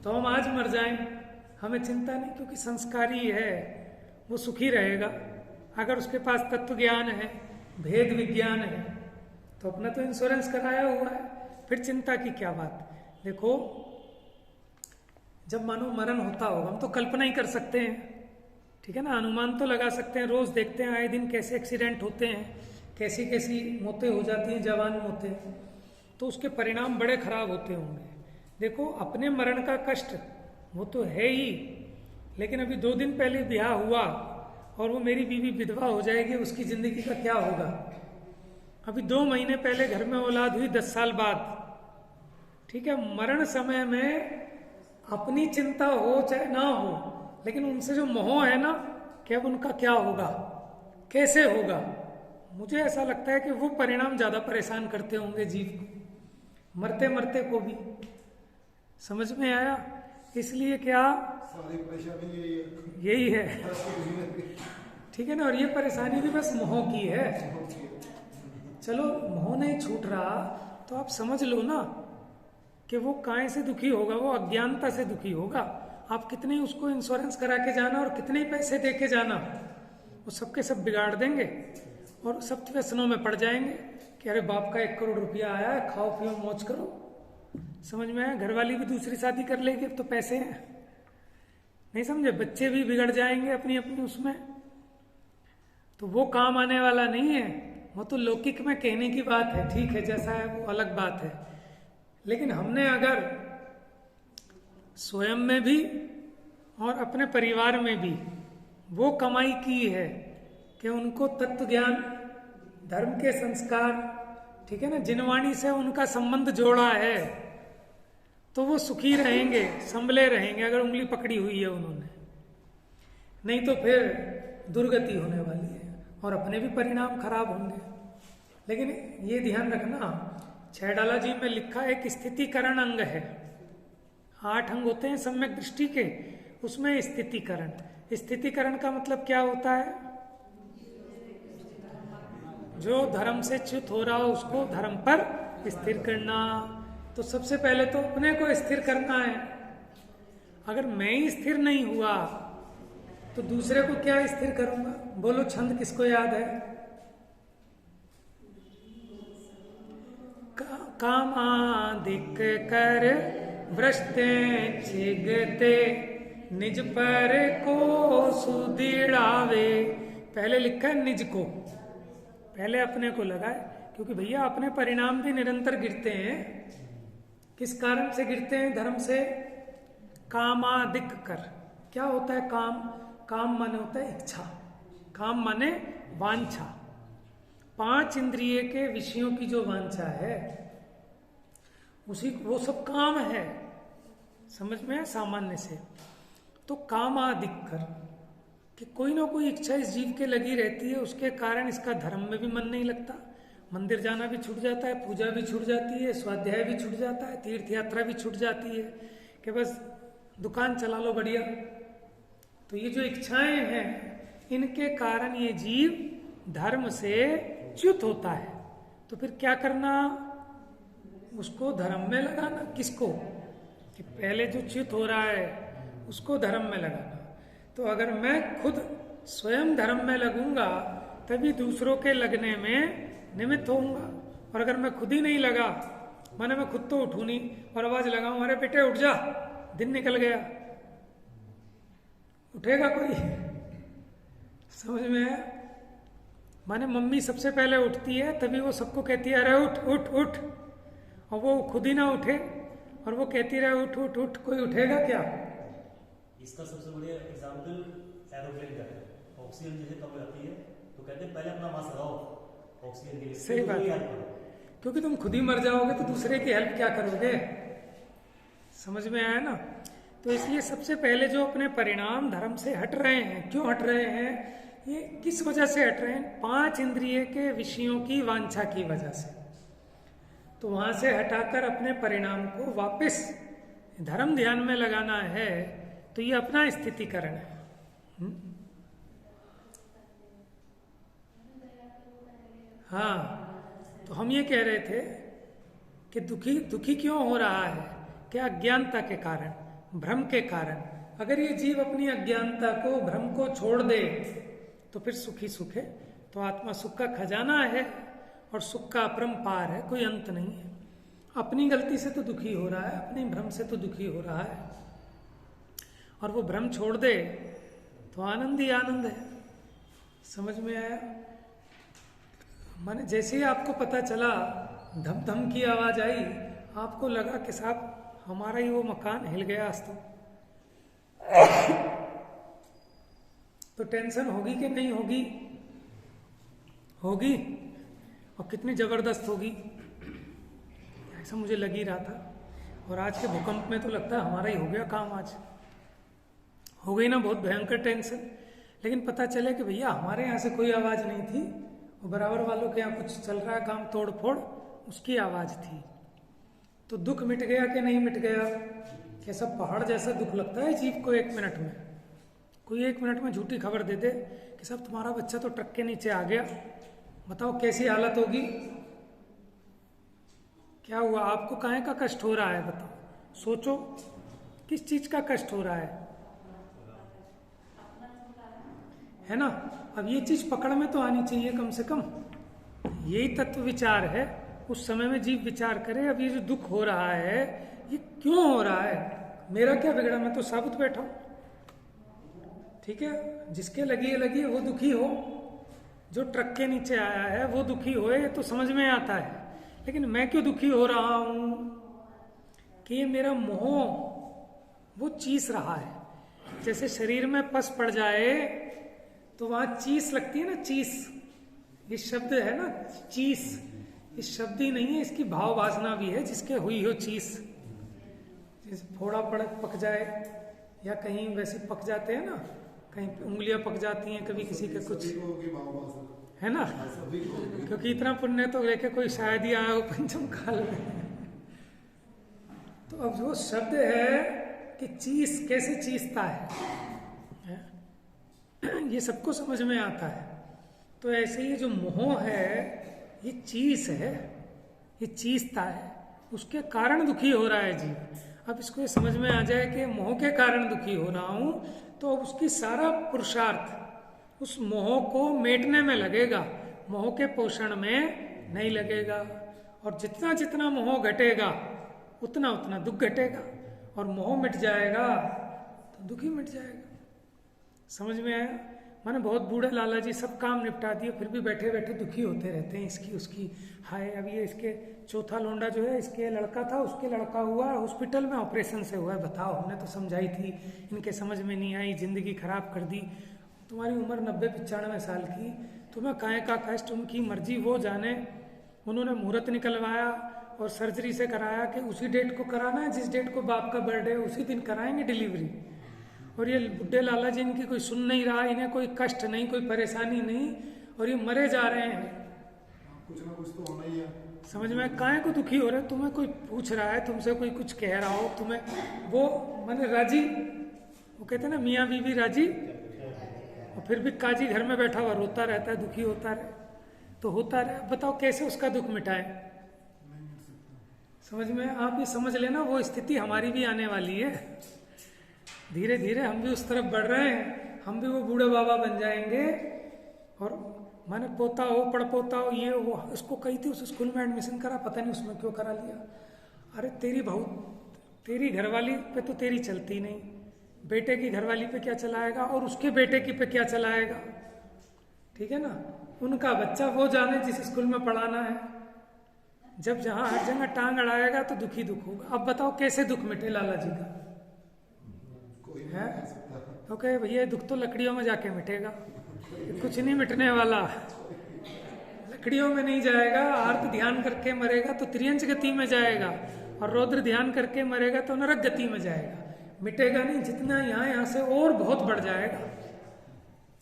तो हम आज मर जाएं, हमें चिंता नहीं, क्योंकि संस्कारी है, वो सुखी रहेगा। अगर उसके पास तत्व ज्ञान है, भेद विज्ञान है, तो अपना तो इंश्योरेंस कराया हुआ है, फिर चिंता की क्या बात। देखो, जब मानो मरण होता होगा, हम तो कल्पना ही कर सकते हैं, ठीक है ना, अनुमान तो लगा सकते हैं, रोज देखते हैं आए दिन कैसे एक्सीडेंट होते हैं, कैसी कैसी मौतें हो जाती हैं, जवान मौतें, तो उसके परिणाम बड़े खराब होते होंगे। देखो, अपने मरण का कष्ट वो तो है ही, लेकिन अभी 2 दिन पहले ब्याह हुआ और वो मेरी बीवी विधवा हो जाएगी, उसकी जिंदगी का क्या होगा? अभी 2 महीने पहले घर में औलाद हुई 10 साल बाद, ठीक है। मरण समय में अपनी चिंता हो चाहे ना हो, लेकिन उनसे जो मोह है ना कि अब उनका क्या होगा, कैसे होगा, मुझे ऐसा लगता है कि वो परिणाम ज्यादा परेशान करते होंगे जीव को, मरते मरते को भी। समझ में आया? इसलिए क्या, सारी परेशानी यही है, ठीक है ना। और ये परेशानी भी बस मोह की है। चलो मोह नहीं छूट रहा तो आप समझ लो ना कि वो काहे से दुखी होगा, वो अज्ञानता से दुखी होगा। आप कितने ही उसको इंश्योरेंस करा के जाना और कितने ही पैसे दे के जाना, वो सबके सब बिगाड़ देंगे और सब व्यसनों में पड़ जाएंगे कि अरे बाप का 1 करोड़ रुपया आया है, खाओ पियो मौज करो। समझ में आया? घरवाली भी दूसरी शादी कर लेगी, अब तो पैसे हैं। नहीं समझे? बच्चे भी बिगड़ जाएंगे अपनी अपनी उसमें। तो वो काम आने वाला नहीं है। वो तो लौकिक में कहने की बात है, ठीक है, जैसा है वो अलग बात है। लेकिन हमने अगर स्वयं में भी और अपने परिवार में भी वो कमाई की है कि उनको तत्व ज्ञान, धर्म के संस्कार, ठीक है ना, जिनवाणी से उनका संबंध जोड़ा है, तो वो सुखी रहेंगे, संभले रहेंगे अगर उंगली पकड़ी हुई है उन्होंने। नहीं तो फिर दुर्गति होने वाली है और अपने भी परिणाम खराब होंगे। लेकिन ये ध्यान रखना, छैडाला जी में लिखा एक स्थितिकरण अंग है। 8 अंग होते हैं सम्यक दृष्टि के, उसमें स्थितिकरण। स्थितिकरण का मतलब क्या होता है? जो धर्म से च्युत हो रहा हो उसको धर्म पर स्थिर करना। तो सबसे पहले तो अपने को स्थिर करना है। अगर मैं ही स्थिर नहीं हुआ तो दूसरे को क्या स्थिर करूंगा? बोलो, छंद किसको याद है? कामादिक कर भ्रष्टे छिगते निज पर को सुदृढ़ावे। पहले लिखा है निज को, पहले अपने को लगाए, क्योंकि भैया अपने परिणाम भी निरंतर गिरते हैं। किस कारण से गिरते हैं? धर्म से। कामादिक कर, क्या होता है काम? काम माने होता है इच्छा, काम माने वांछा। 5 इंद्रिय के विषयों की जो वांछा है उसी वो सब काम है। समझ में है? सामान्य से तो कामादिक कर कि कोई ना कोई इच्छा इस जीव के लगी रहती है, उसके कारण इसका धर्म में भी मन नहीं लगता, मंदिर जाना भी छूट जाता है, पूजा भी छूट जाती है, स्वाध्याय भी छूट जाता है, तीर्थ यात्रा भी छूट जाती है कि बस दुकान चला लो बढ़िया। तो ये जो इच्छाएं हैं इनके कारण ये जीव धर्म से च्युत होता है। तो फिर क्या करना? उसको धर्म में लगाना। किसको? कि पहले जो च्युत हो रहा है उसको धर्म में लगाना। तो अगर मैं खुद स्वयं धर्म में लगूंगा तभी दूसरों के लगने में निमित्त होऊंगा। और अगर मैं खुद ही नहीं लगा, माने मैं खुद तो उठूं नहीं और आवाज लगाऊं, अरे बेटे उठ जा, दिन निकल गया, उठेगा कोई? समझ में है? माने मम्मी सबसे पहले उठती है तभी वो सबको कहती है अरे उठ उठ उठ, और वो खुद ही ना उठे और वो कहती रहे उठ उठ उठ, कोई उठेगा क्या? इसका सबसे बढ़िया एग्जाम्पल एरोप्लेन का है। ऑक्सीजन जैसे कम जाती है तो कहते हैं पहले अपना मास्क लगाओ ऑक्सीजन के लिए। सही बात है, क्योंकि तुम खुद ही मर जाओगे तो दूसरे की हेल्प क्या करोगे? समझ में आया ना? तो इसलिए सबसे पहले जो अपने परिणाम धर्म से हट रहे हैं, क्यों हट रहे हैं, ये किस वजह से हट रहे हैं? 5 इंद्रिय के विषयों की वांछा की वजह से। तो वहां से हटाकर अपने परिणाम को वापस धर्म ध्यान में लगाना है, तो ये अपना स्थितिकरण है। हाँ, तो हम ये कह रहे थे कि दुखी क्यों हो रहा है? क्या? अज्ञानता के कारण, भ्रम के कारण। अगर ये जीव अपनी अज्ञानता को, भ्रम को छोड़ दे तो फिर सुखी सुख है। तो आत्मा सुख का खजाना है और सुख का अपरंपार है, कोई अंत नहीं है। अपनी गलती से तो दुखी हो रहा है, अपने भ्रम से तो दुखी हो रहा है, और वो भ्रम छोड़ दे तो आनंद ही आनंद है। समझ में आया? माने जैसे ही आपको पता चला, धम धम की आवाज आई, आपको लगा कि साहब हमारा ही वो मकान हिल गया आज तो टेंशन होगी कि नहीं होगी? होगी, और कितनी जबरदस्त होगी, ऐसा मुझे लग ही रहा था। और आज के भूकंप में तो लगता है हमारा ही हो गया काम, आज हो गई ना बहुत भयंकर टेंशन। लेकिन पता चले कि भैया हमारे यहाँ से कोई आवाज नहीं थी वो बराबर वालों के यहाँ कुछ चल रहा है काम तोड़ फोड़, उसकी आवाज थी। तो दुख मिट गया कि नहीं मिट गया? कैसा पहाड़ जैसा दुख लगता है जीव को 1 मिनट में। कोई 1 मिनट में झूठी खबर दे दे कि साहब तुम्हारा बच्चा तो ट्रक के नीचे आ गया, बताओ कैसी हालत होगी। क्या हुआ? आपको काहे का कष्ट हो रहा है बताओ, सोचो किस चीज का कष्ट हो रहा है ना? अब ये चीज पकड़ में तो आनी चाहिए कम से कम। यही तत्व विचार है। उस समय में जीव विचार करे, अब ये जो दुख हो रहा है ये क्यों हो रहा है, मेरा क्या बिगड़ा, मैं तो साबुत बैठा हूं। ठीक है, जिसके लगी है वो दुखी हो, जो ट्रक के नीचे आया है वो दुखी होए, तो समझ में आता है। लेकिन मैं क्यों दुखी हो रहा हूं कि ये मेरा मोह वो चीस रहा है। जैसे शरीर में पस पड़ जाए तो वहां चीस लगती है ना, चीस, ये शब्द है ना चीस, ये शब्द ही नहीं है, इसकी भाव वासना भी है, जिसके हुई हो चीस। जैसे फोड़ा पक जाए या कहीं वैसे पक जाते हैं ना, कहीं उंगलियां पक जाती हैं, कभी किसी के कुछ है ना, क्योंकि इतना पुण्य तो लेके कोई शायद ही आया हो पंचम काल में। तो अब वो शब्द है कि चीस कैसे चीसता है ये सबको समझ में आता है। तो ऐसे ही जो मोह है ये चीस है, ये चीसता है, उसके कारण दुखी हो रहा है जीव। अब इसको ये समझ में आ जाए कि मोह के कारण दुखी हो रहा हूं, तो अब उसकी सारा पुरुषार्थ उस मोह को मेटने में लगेगा, मोह के पोषण में नहीं लगेगा। और जितना जितना मोह घटेगा उतना उतना दुख घटेगा, और मोह मिट जाएगा तो दुखी मिट जाएगा। समझ में आया? माने बहुत बूढ़े लाला जी सब काम निपटा दिए, फिर भी बैठे बैठे दुखी होते रहते हैं, इसकी उसकी हाय। अब ये इसके चौथा लोंडा जो है, इसके लड़का था, उसके लड़का हुआ, हॉस्पिटल में ऑपरेशन से हुआ है। बताओ, हमने तो समझाई थी, इनके समझ में नहीं आई, जिंदगी खराब कर दी। तुम्हारी उम्र 90-95 साल की, तुम्हें काहे का कष्ट, उनकी मर्जी, वो जाने। उन्होंने मुहूर्त निकलवाया और सर्जरी से कराया कि उसी डेट को कराना है, जिस डेट को बाप का बर्थडे, उसी दिन कराएंगे डिलीवरी। और ये बुढ़े लाला जी इनकी कोई सुन नहीं रहा, इन्हें कोई कष्ट नहीं, कोई परेशानी नहीं, और ये मरे जा रहे हैं। कुछ ना कुछ तो होना ही है। समझ में? काहे को दुखी हो रहे? तुम्हें कोई पूछ रहा है, तुमसे कोई कुछ कह रहा हो, तुम्हें वो माने राजी, वो कहते हैं ना मियाँ बीवी राजी, और फिर भी काजी घर में बैठा हुआ रोता रहता है, दुखी होता रहे, तो होता रहे। बताओ कैसे उसका दुख मिटाए? समझ में? आप ये समझ लेना, वो स्थिति हमारी भी आने वाली है। धीरे धीरे हम भी उस तरफ बढ़ रहे हैं, हम भी वो बूढ़े बाबा बन जाएंगे। और माने पोता हो, पड़पोता हो, ये वो, इसको कही थी उस स्कूल में एडमिशन करा, पता नहीं उसमें क्यों करा लिया। अरे तेरी बहू, तेरी घरवाली पे तो तेरी चलती नहीं, बेटे की घरवाली पे क्या चलाएगा, और उसके बेटे की पे क्या चलाएगा? ठीक है ना, उनका बच्चा वो जाने जिस स्कूल में पढ़ाना है। जब जहां हर जगह टांग अड़ाएगा तो दुखी दुख होगा। अब बताओ कैसे दुख मिटे लाला जी का? है तो कहे भैया दुख तो लकड़ियों में जाके मिटेगा, कुछ नहीं मिटने वाला, लकड़ियों में नहीं जाएगा। आर्त ध्यान करके मरेगा तो त्रियंच गति में जाएगा, और रौद्र ध्यान करके मरेगा तो नरक गति में जाएगा। मिटेगा नहीं, जितना यहाँ से और बहुत बढ़ जाएगा।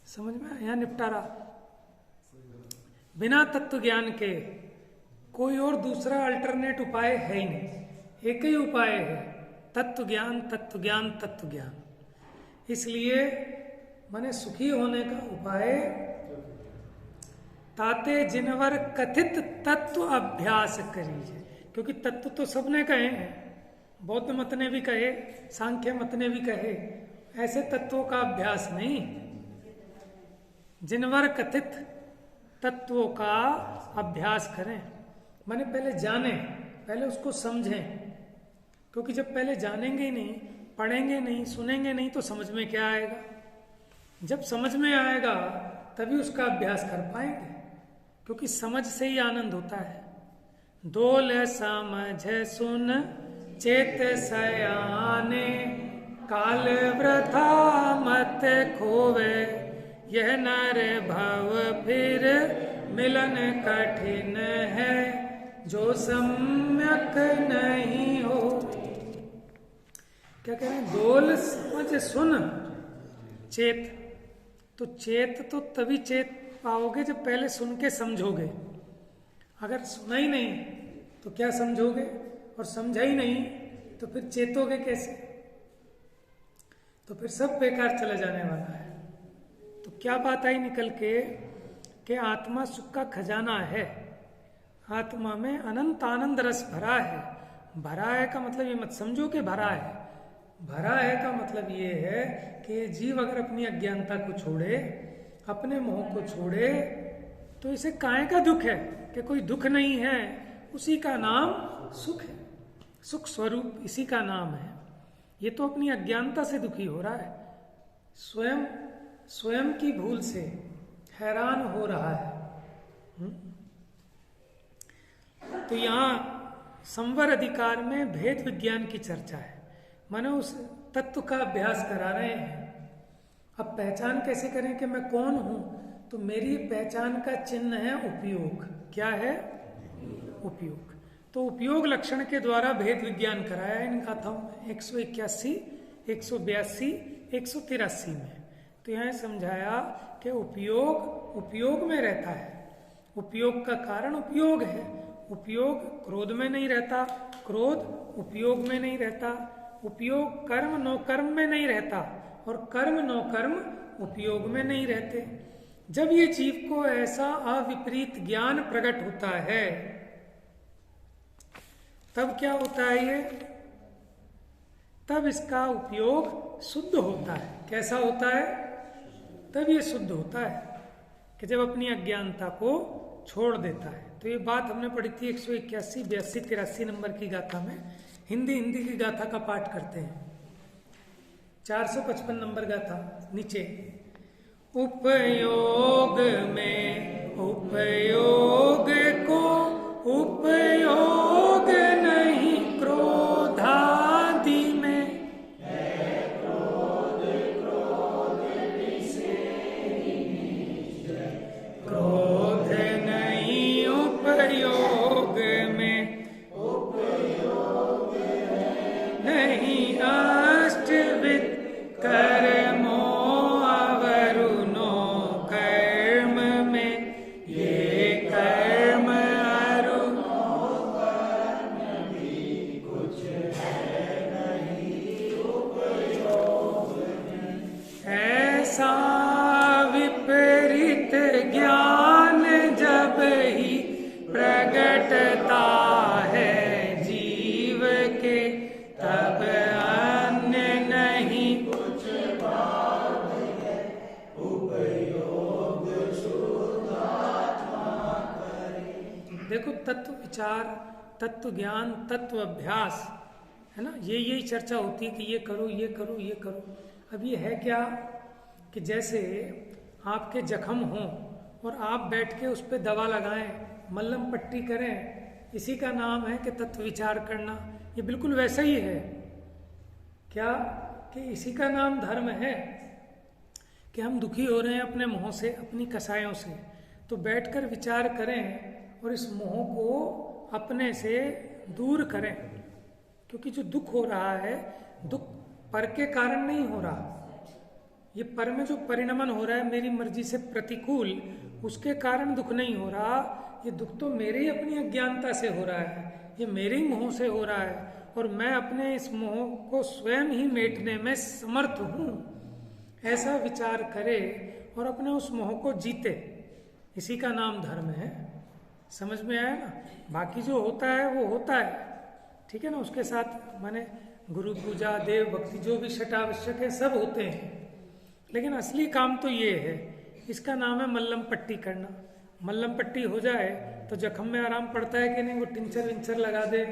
समझ में? यहाँ निपटारा बिना तत्व ज्ञान के कोई और दूसरा अल्टरनेट उपाय है ही नहीं। एक ही उपाय है, तत्व ज्ञान, तत्व ज्ञान, तत्व ज्ञान। इसलिए माने सुखी होने का उपाय ताते जिनवर कथित तत्व अभ्यास करिए। क्योंकि तत्व तो सबने कहे हैं, बौद्ध मत ने भी कहे, सांख्य मत ने भी कहे, ऐसे तत्वों का अभ्यास नहीं। जिनवर कथित तत्वों का अभ्यास करें, माने पहले जाने, पहले उसको समझें। क्योंकि जब पहले जानेंगे ही नहीं, पढ़ेंगे नहीं, सुनेंगे नहीं, तो समझ में क्या आएगा? जब समझ में आएगा तभी उसका अभ्यास कर पाएंगे। क्योंकि समझ से ही आनंद होता है। दोल समझ सुन चेत सयाने, काल वृथा मत खोवे, यह नर भव फिर मिलन कठिन है, जो सम्यक नहीं हो। क्या कह रहे हैं? दोल समझ सुन चेत। तो चेत तो तभी चेत पाओगे जब पहले सुन के समझोगे। अगर सुना ही नहीं तो क्या समझोगे, और समझा ही नहीं तो फिर चेतोगे कैसे? तो फिर सब बेकार चला जाने वाला है। तो क्या बात आई निकल के कि आत्मा सुख का खजाना है, आत्मा में अनंत आनंद रस भरा है। भरा है का मतलब ये मत समझो कि भरा है। भरा है का मतलब ये है कि जीव अगर अपनी अज्ञानता को छोड़े, अपने मोह को छोड़े, तो इसे काहे का दुख है कि कोई दुख नहीं है, उसी का नाम सुख है। सुख स्वरूप इसी का नाम है। ये तो अपनी अज्ञानता से दुखी हो रहा है, स्वयं की भूल से हैरान हो रहा है। तो यहाँ संवर अधिकार में भेद विज्ञान की चर्चा है, माने उस तत्व का अभ्यास करा रहे हैं। अब पहचान कैसे करें कि मैं कौन हूं? तो मेरी पहचान का चिन्ह है उपयोग। क्या है? उपयोग। तो उपयोग लक्षण के द्वारा भेद विज्ञान कराया इन गाथाओं में 181, 182, 183 में। तो यहाँ समझाया कि उपयोग में रहता है। उपयोग का कारण उपयोग है। उपयोग क्रोध में नहीं रहता, क्रोध उपयोग में नहीं रहता। उपयोग कर्म नो कर्म में नहीं रहता, और कर्म नो कर्म उपयोग में नहीं रहते। जब ये जीव को ऐसा अविपरीत ज्ञान प्रकट होता है, तब क्या होता है ये? तब इसका उपयोग शुद्ध होता है। कैसा होता है? तब ये शुद्ध होता है कि जब अपनी अज्ञानता को छोड़ देता है। तो ये बात हमने पढ़ी थी 181, 82, 83 नंबर की गाथा में। हिंदी की गाथा का पाठ करते हैं। 455 नंबर गाथा नीचे। उपयोग में उपयोग को उपयोग नहीं क्रोधादि में, क्रोध नहीं उपयोग में, नहीं अष्टविद कर्मो अवरुणो कर्म में, ये कर्म अरुणो कुछ है नहीं उपयोग में। ऐसा विपरीत ज्ञान जब ही प्रगटता है जीव के, तब अन्य नहीं कुछ भाव है उपयोग शुद्धात्मा करे। देखो, तत्व विचार, तत्व ज्ञान, तत्व अभ्यास है ना, यही चर्चा होती है कि ये करो, ये करो, ये करो। अब ये है क्या कि जैसे आपके जख्म हों और आप बैठ के उस पर दवा लगाएं, मल्लम पट्टी करें, इसी का नाम है कि तत्व विचार करना। ये बिल्कुल वैसा ही है क्या कि इसी का नाम धर्म है कि हम दुखी हो रहे हैं अपने मोह से, अपनी कसायों से, तो बैठकर विचार करें और इस मोह को अपने से दूर करें। क्योंकि जो दुख हो रहा है, दुख पर के कारण नहीं हो रहा। ये पर में जो परिणमन हो रहा है मेरी मर्जी से प्रतिकूल, उसके कारण दुख नहीं हो रहा। ये दुख तो मेरे ही अपनी अज्ञानता से हो रहा है, ये मेरे ही मोह से हो रहा है, और मैं अपने इस मोह को स्वयं ही मेटने में समर्थ हूं। ऐसा विचार करे और अपने उस मोह को जीते, इसी का नाम धर्म है। समझ में आया ना? बाकी जो होता है वो होता है, ठीक है ना, उसके साथ माने गुरु पूजा, देव भक्ति, जो भी छठ आवश्यक है सब होते हैं, लेकिन असली काम तो ये है। इसका नाम है मल्लम पट्टी करना। मल्लम पट्टी हो जाए तो जख्म में आराम पड़ता है कि नहीं? वो टिंचर विंचर लगा दे,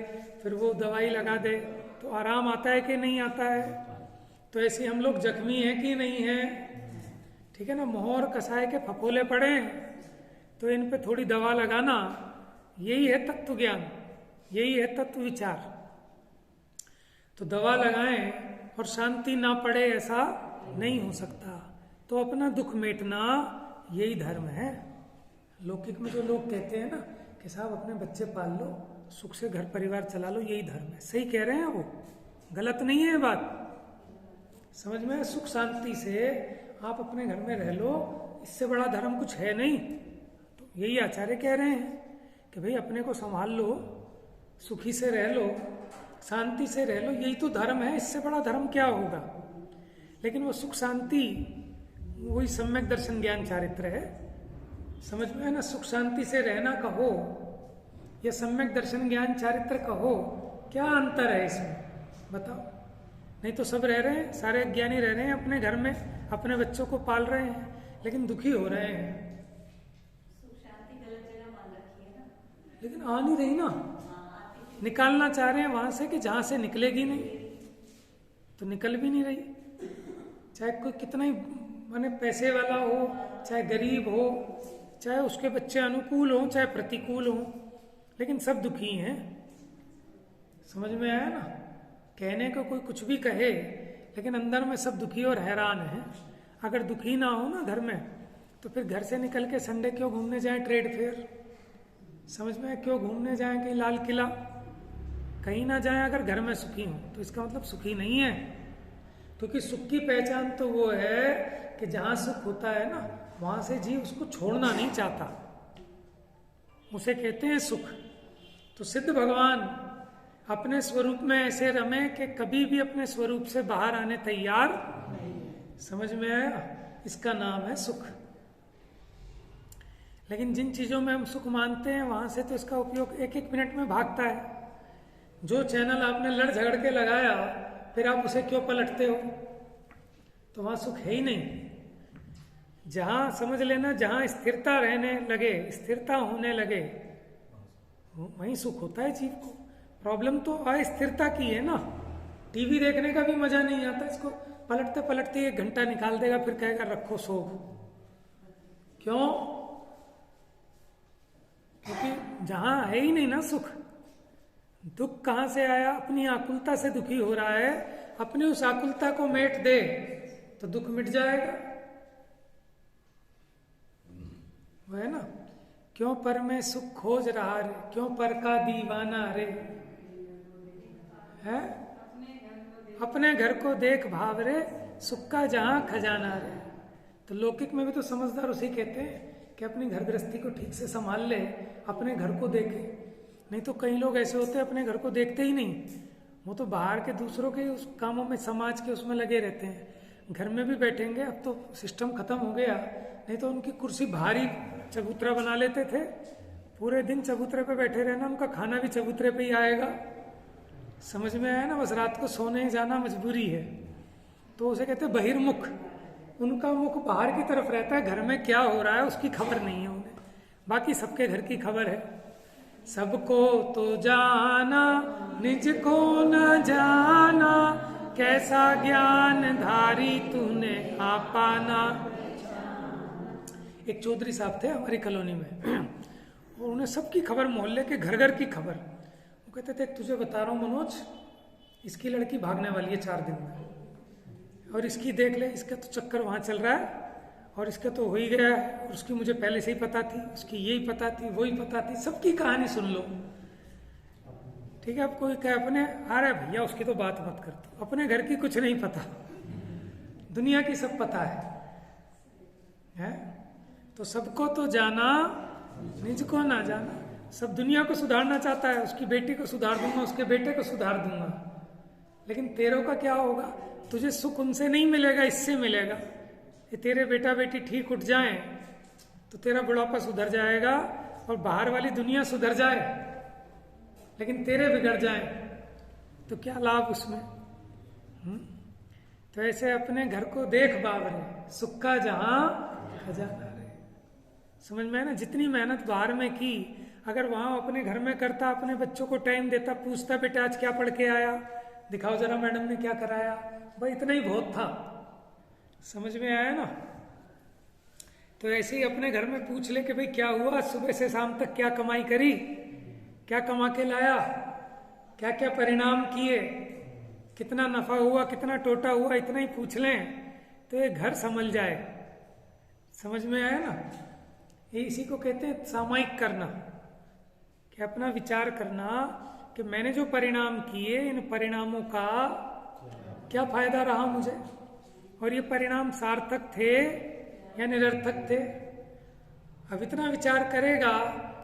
फिर वो दवाई लगा दे, तो आराम आता है कि नहीं आता है? तो ऐसे हम लोग जख्मी हैं कि नहीं है? ठीक है ना, मोह और कसाय के फफोले पड़े तो इन पे थोड़ी दवा लगाना, यही है तत्व ज्ञान, यही है तत्व विचार। तो दवा लगाएं और शांति ना पड़े, ऐसा नहीं हो सकता। तो अपना दुख मेटना यही धर्म है। लौकिक में जो लोग कहते हैं ना कि साहब अपने बच्चे पाल लो, सुख से घर परिवार चला लो, यही धर्म है। सही कह रहे हैं वो, गलत नहीं है बात। समझ में? सुख शांति से आप अपने घर में रह लो, इससे बड़ा धर्म कुछ है नहीं। तो यही आचार्य कह रहे हैं कि भाई अपने को संभाल लो, सुखी से रह लो, शांति से रह लो, यही तो धर्म है, इससे बड़ा धर्म क्या होगा। लेकिन वो सुख शांति वही सम्यक दर्शन ज्ञान चारित्र है, समझ में है ना। सुख शांति से रहना कहो या सम्यक दर्शन ज्ञान चारित्र कहो, क्या अंतर है इसमें बताओ। नहीं तो सब रह रहे हैं, सारे ज्ञानी रह रहे हैं अपने घर में, अपने बच्चों को पाल रहे हैं, लेकिन दुखी हो रहे हैं। लेकिन आ नहीं रही ना, निकालना चाह रहे हैं वहां से कि जहां से निकलेगी नहीं, तो निकल भी नहीं रही। चाहे कोई कितना ही माने पैसे वाला हो, चाहे गरीब हो, चाहे उसके बच्चे अनुकूल हो चाहे प्रतिकूल हो, लेकिन सब दुखी हैं। समझ में आया ना। कहने को कोई कुछ भी कहे, लेकिन अंदर में सब दुखी और हैरान हैं। अगर दुखी ना हो ना घर में, तो फिर घर से निकल के संडे क्यों घूमने जाएं ट्रेड फेयर, समझ में, क्यों घूमने जाएं कहीं लाल किला, कहीं ना जाएं अगर घर में सुखी हो, तो इसका मतलब सुखी नहीं है। क्योंकि सुख की पहचान तो वो है कि जहां सुख होता है ना, वहां से जीव उसको छोड़ना नहीं चाहता, उसे कहते हैं सुख। तो सिद्ध भगवान अपने स्वरूप में ऐसे रमे कि कभी भी अपने स्वरूप से बाहर आने तैयार नहीं। समझ में आया, इसका नाम है सुख। लेकिन जिन चीजों में हम सुख मानते हैं, वहां से तो इसका उपयोग एक एक मिनट में भागता है। जो चैनल आपने लड़ झगड़ के लगाया, फिर आप उसे क्यों पलटते हो, तो वहां सुख है ही नहीं। जहां समझ लेना, जहां स्थिरता रहने लगे, स्थिरता होने लगे, वहीं सुख होता है जीव को। प्रॉब्लम तो अस्थिरता की है ना। टीवी देखने का भी मजा नहीं आता, इसको पलटते पलटते 1 घंटा निकाल देगा, फिर कहेगा रखो सो। क्यों? क्योंकि जहां है ही नहीं ना सुख। दुख कहां से आया? अपनी आकुलता से दुखी हो रहा है। अपनी उस आकुलता को मेट दे तो दुख मिट जाएगा। वो है ना, क्यों पर में सुख खोज रहा रे, क्यों पर का दीवाना रे, है अपने घर को देख भाव रे, सुख का जहां खजाना रे। तो लौकिक में भी तो समझदार उसे कहते हैं कि अपनी घर गृहस्थी को ठीक से संभाल ले, अपने घर को देखे। नहीं तो कई लोग ऐसे होते हैं अपने घर को देखते ही नहीं, वो तो बाहर के दूसरों के उस कामों में, समाज के उसमें लगे रहते हैं। घर में भी बैठेंगे, अब तो सिस्टम खत्म हो गया, नहीं तो उनकी कुर्सी भारी चबूतरा बना लेते थे, पूरे दिन चबूतरे पे बैठे रहना, उनका खाना भी चबूतरे पे ही आएगा। समझ में आया ना। बस रात को सोने जाना मजबूरी है, तो उसे कहते बहिर्मुख। उनका मुख बाहर की तरफ रहता है, घर में क्या हो रहा है उसकी खबर नहीं है उन्हें, बाकी सबके घर की खबर है। सबको तो जाना निज को न जाना, कैसा ज्ञान धारी तूने आपाना। एक चौधरी साहब थे हमारी कॉलोनी में, और उन्हें सबकी खबर, मोहल्ले के घर घर की खबर। वो कहते थे तुझे बता रहा हूँ मनोज, इसकी लड़की भागने वाली है 4 दिन में, और इसकी देख ले, इसका तो चक्कर वहां चल रहा है, और इसका तो हो ही गया है, और उसकी मुझे पहले से ही पता थी, उसकी यही पता थी, वही पता थी। सबकी कहानी सुन लो, ठीक है। अब कोई कहे अपने, अरे भैया उसकी तो बात मत कर, तो अपने घर की कुछ नहीं पता, दुनिया की सब पता है? तो सबको तो जाना निज को ना जाना। सब दुनिया को सुधारना चाहता है, उसकी बेटी को सुधार दूंगा, उसके बेटे को सुधार दूंगा, लेकिन तेरों का क्या होगा? तुझे सुख उनसे नहीं मिलेगा, इससे मिलेगा। ये तेरे बेटा बेटी ठीक उठ जाएं तो तेरा बुढ़ापा सुधर जाएगा, और बाहर वाली दुनिया सुधर जाए, लेकिन तेरे बिगड़ जाएं तो क्या लाभ उसमें? तो ऐसे अपने घर को देख बाबरे, सुख का जहां खजाना रे। समझ में है ना। जितनी मेहनत बाहर में की, अगर वहां अपने घर में करता, अपने बच्चों को टाइम देता, पूछता बेटा आज क्या पढ़ के आया, दिखाओ जरा मैडम ने क्या कराया, भाई इतना ही बहुत था। समझ में आया ना। तो ऐसे ही अपने घर में पूछ ले कि भाई क्या हुआ, सुबह से शाम तक क्या कमाई करी, क्या कमा के लाया, क्या क्या परिणाम किए, कितना नफा हुआ, कितना टोटा हुआ, इतना ही पूछ लें तो ये घर संभल जाए। समझ में आया ना। ये इसी को कहते हैं सामायिक करना, कि अपना विचार करना कि मैंने जो परिणाम किए, इन परिणामों का क्या फायदा रहा मुझे, और ये परिणाम सार्थक थे या निरर्थक थे। अब इतना विचार करेगा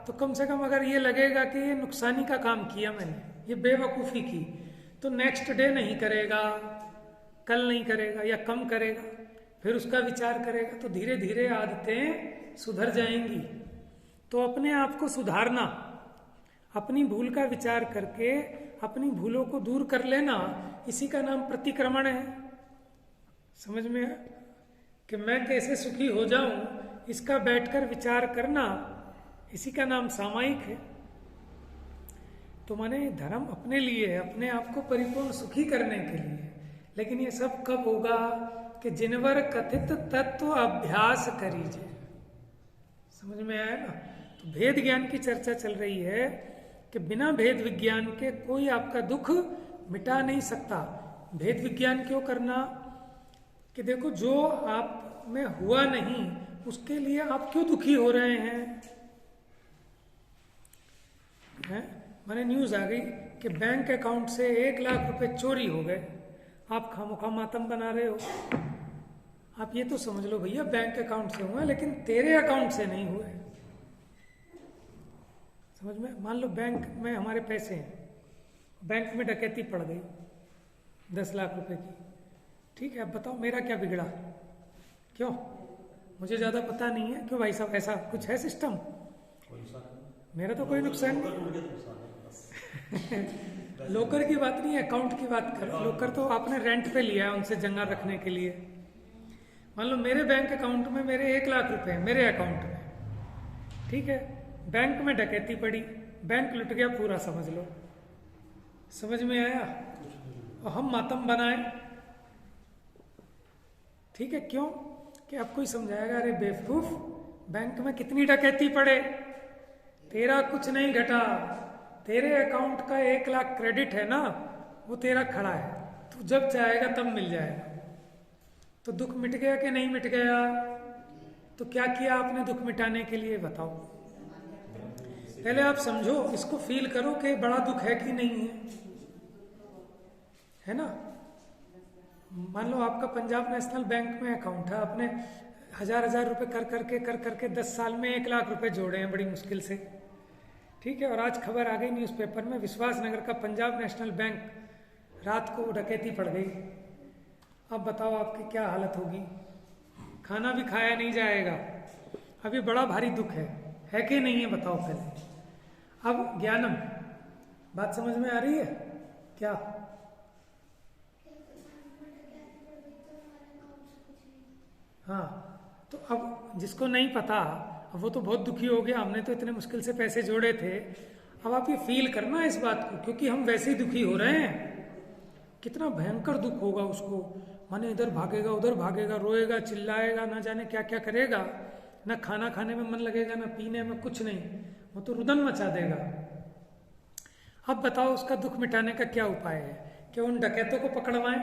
तो कम से कम अगर ये लगेगा कि ये नुकसानी का काम किया मैंने, ये बेवकूफ़ी की, तो नेक्स्ट डे नहीं करेगा, कल नहीं करेगा या कम करेगा, फिर उसका विचार करेगा, तो धीरे धीरे आदतें सुधर जाएंगी। तो अपने आप को सुधारना, अपनी भूल का विचार करके अपनी भूलों को दूर कर लेना, इसी का नाम प्रतिक्रमण है। समझ में आया? कि मैं कैसे सुखी हो जाऊं, इसका बैठकर विचार करना, इसी का नाम सामायिक है। तो माने धर्म अपने लिए है, अपने आप को परिपूर्ण सुखी करने के लिए। लेकिन ये सब कब होगा कि जिनवर कथित तत्व अभ्यास करीजिए। समझ में आया ना? तो भेद ज्ञान की चर्चा चल रही है कि बिना भेद विज्ञान के कोई आपका दुख मिटा नहीं सकता। भेद विज्ञान क्यों करना? कि देखो जो आप में हुआ नहीं उसके लिए आप क्यों दुखी हो रहे हैं? मैंने न्यूज आ गई कि बैंक अकाउंट से 1 लाख रुपए चोरी हो गए, आप खामोखा मातम बना रहे हो। आप ये तो समझ लो भैया बैंक अकाउंट से हुआ, लेकिन तेरे अकाउंट से नहीं हुए। समझ में? मान लो बैंक में हमारे पैसे हैं, बैंक में डकैती पड़ गई 10 लाख रुपए की, ठीक है, अब बताओ मेरा क्या बिगड़ा? क्यों? मुझे ज्यादा पता नहीं है। क्यों भाई साहब, ऐसा कुछ है सिस्टम? मेरा तो कोई नुकसान नहीं। लोकर की बात नहीं है, अकाउंट की बात करो। लोकर तो आपने रेंट पे लिया है उनसे जंगार रखने के लिए। मान लो मेरे बैंक अकाउंट में मेरे 1 लाख रुपए हैं, मेरे अकाउंट में, ठीक है, बैंक में डकैती पड़ी, बैंक लुट गया पूरा, समझ लो। समझ में आया? और हम मातम बनाए, ठीक है, क्यों? कि अब कोई समझाएगा अरे बेवकूफ, बैंक में कितनी डकैती पड़े, तेरा कुछ नहीं घटा, तेरे अकाउंट का 1 लाख क्रेडिट है ना, वो तेरा खड़ा है, तू जब चाहेगा तब मिल जाएगा। तो दुख मिट गया कि नहीं मिट गया? तो क्या किया आपने दुख मिटाने के लिए, बताओ? पहले आप समझो, इसको फील करो कि बड़ा दुख है कि नहीं है ना? मान लो आपका पंजाब नेशनल बैंक में अकाउंट है, आपने 1000 रुपए कर करके 10 साल में 1 लाख रुपए जोड़े हैं बड़ी मुश्किल से, ठीक है। और आज खबर आ गई न्यूज़पेपर में, विश्वास नगर का पंजाब नेशनल बैंक रात को डकैती पड़ गई। अब बताओ आपकी क्या हालत होगी? खाना भी खाया नहीं जाएगा। अभी बड़ा भारी दुख है कि नहीं है, बताओ पहले। अब ज्ञानम, बात समझ में आ रही है क्या? हाँ, तो अब जिसको नहीं पता, अब वो तो बहुत दुखी हो गया, हमने तो इतने मुश्किल से पैसे जोड़े थे। अब आप ये फील करना इस बात को, क्योंकि हम वैसे ही दुखी हो रहे हैं। कितना भयंकर दुख होगा उसको, माने इधर भागेगा उधर भागेगा, रोएगा चिल्लाएगा, ना जाने क्या क्या करेगा, ना खाना खाने में मन लगेगा, ना पीने में, कुछ नहीं, वो तो रुदन मचा देगा। अब बताओ उसका दुख मिटाने का क्या उपाय है? कि उन डकैतों को पकड़वाएं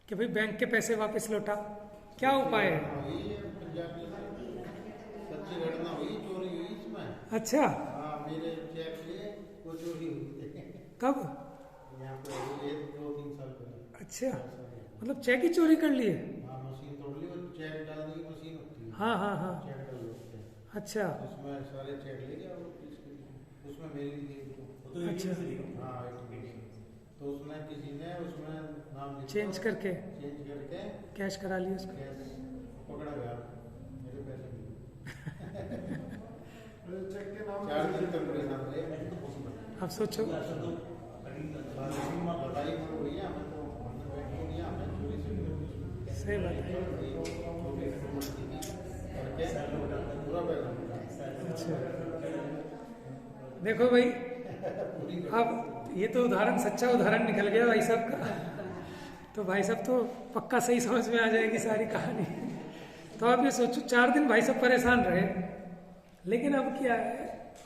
कि भाई बैंक के पैसे वापस लौटा? क्या उपाय है? सच्ची घटना हुई, चोरी हुई इसमें। अच्छा, मेरे चेक लिए वो चोरी हुई थी। कब? यहाँ पे 2-3 साल पहले। अच्छा, मतलब चेक ही चोरी कर लिए? हाँ, मशीन तोड़ ली, वो चेक डालने की मशीन होती है। हाँ। चेक डाल देते हैं। अच्छा, उसमें सारे चेक ले गया, उसमें मेरी अच्छा, हाँ, तो उसमें किसी ने उसमें नाम चेंज करके कैश करा लिया उसको। पकड़ा गया, मेरे पैसे चेक के नाम 4 दिन तक परेशान रहे। अब सोचो, सही बात है। अच्छा, देखो भाई, अब ये तो उदाहरण, सच्चा उदाहरण निकल गया भाई साहब का। तो भाई साहब तो पक्का सही समझ में आ जाएगी सारी कहानी। तो आप ये सोचो, 4 दिन भाई साहब परेशान रहे, लेकिन अब क्या है,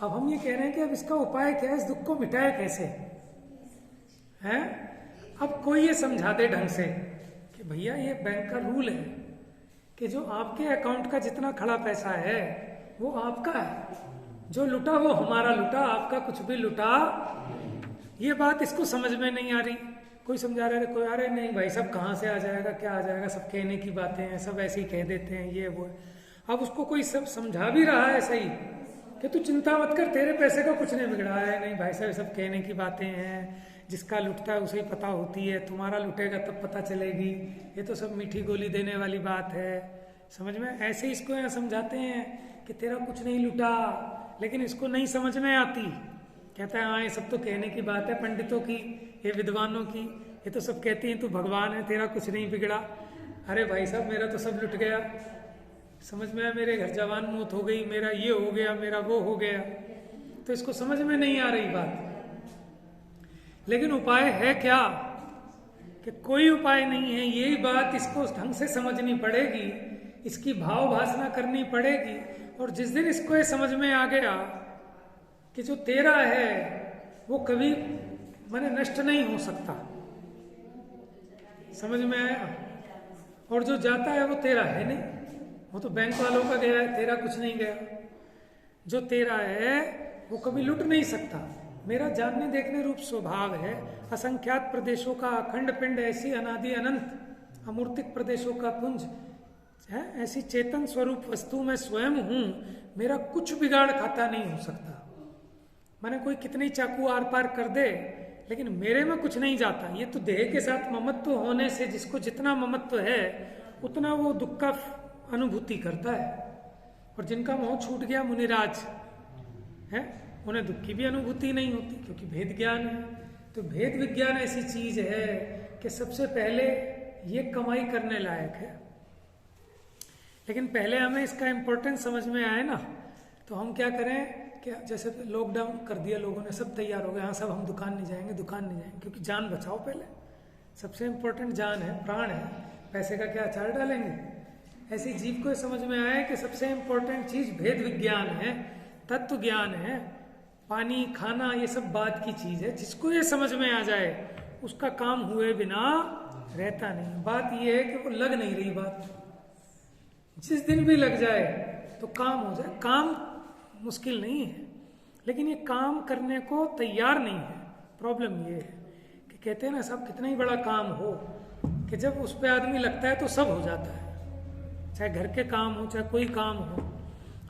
अब हम ये कह रहे हैं कि अब इसका उपाय क्या है, इस दुख को मिटाए कैसे हैं? अब कोई ये समझा दे ढंग से कि भैया ये बैंक का रूल है कि जो आपके अकाउंट का जितना खड़ा पैसा है वो आपका है, जो लुटा वो हमारा लुटा, आपका कुछ भी लुटा। ये बात इसको समझ में नहीं आ रही। कोई समझा रहा है, कोई आ रहे नहीं भाई सब कहाँ से आ जाएगा, क्या आ जाएगा, सब कहने की बातें हैं, सब ऐसे ही कह देते हैं, ये वो है। अब उसको कोई सब समझा भी रहा है सही कि तू चिंता मत कर, तेरे पैसे का कुछ नहीं बिगड़ा है। नहीं भाई साहब, सब कहने की बातें हैं, जिसका लुटता है उसे ही पता होती है, तुम्हारा लुटेगा तब पता चलेगी, ये तो सब मीठी गोली देने वाली बात है। समझ में? ऐसे ही इसको यहाँ समझाते हैं कि तेरा कुछ नहीं लुटा, लेकिन इसको नहीं समझ में आती। कहता है हाँ ये सब तो कहने की बात है पंडितों की, ये विद्वानों की, ये तो सब कहती हैं तू भगवान है, तेरा कुछ नहीं बिगड़ा। अरे भाई साहब मेरा तो सब लुट गया, समझ में आया, मेरे घर जवान मौत हो गई, मेरा ये हो गया, मेरा वो हो गया। तो इसको समझ में नहीं आ रही बात। लेकिन उपाय है क्या? कि कोई उपाय नहीं है। यही बात इसको ढंग से समझनी पड़ेगी, इसकी भाव भासना करनी पड़ेगी। और जिस दिन इसको ये समझ में आ गया कि जो तेरा है वो कभी माने नष्ट नहीं हो सकता, समझ में आया? और जो जाता है वो तेरा है नहीं, वो तो बैंक वालों का गया है, तेरा कुछ नहीं गया। जो तेरा है वो कभी लुट नहीं सकता। मेरा जानने देखने रूप स्वभाव है, असंख्यात प्रदेशों का अखंड पिंड, ऐसी अनादि अनंत अमूर्तिक प्रदेशों का पुंज है, ऐसी चेतन स्वरूप वस्तु मैं स्वयं हूं, मेरा कुछ बिगाड़ खाता नहीं हो सकता। माने कोई कितने चाकू आर पार कर दे, लेकिन मेरे में कुछ नहीं जाता। ये तो देह के साथ ममत्व होने से जिसको जितना ममत्व है उतना वो दुख का अनुभूति करता है। और जिनका मोह छूट गया मुनिराज है, उन्हें दुख की भी अनुभूति नहीं होती, क्योंकि भेद ज्ञान है। तो भेद विज्ञान ऐसी चीज है कि सबसे पहले ये कमाई करने लायक है। लेकिन पहले हमें इसका इम्पोर्टेंस समझ में आए ना, तो हम क्या करें कि जैसे लॉकडाउन कर दिया लोगों ने, सब तैयार हो गए, हाँ सब हम दुकान नहीं जाएंगे, दुकान नहीं जाएंगे, क्योंकि जान बचाओ पहले। सबसे इम्पोर्टेंट जान है, प्राण है, पैसे का क्या अचार डालेंगे। ऐसी जीव को समझ में आए कि सबसे इम्पोर्टेंट चीज भेद विज्ञान है, तत्व ज्ञान है। पानी खाना ये सब बात की चीज है, जिसको ये समझ में आ जाए उसका काम हुए बिना रहता नहीं। बात ये है कि वो लग नहीं रही बात, जिस दिन भी लग जाए तो काम हो जाए। काम मुश्किल नहीं है, लेकिन ये काम करने को तैयार नहीं है। प्रॉब्लम ये है कि कहते हैं ना साहब कितना ही बड़ा काम हो, कि जब उस पर आदमी लगता है तो सब हो जाता है। चाहे घर के काम हो, चाहे कोई काम हो,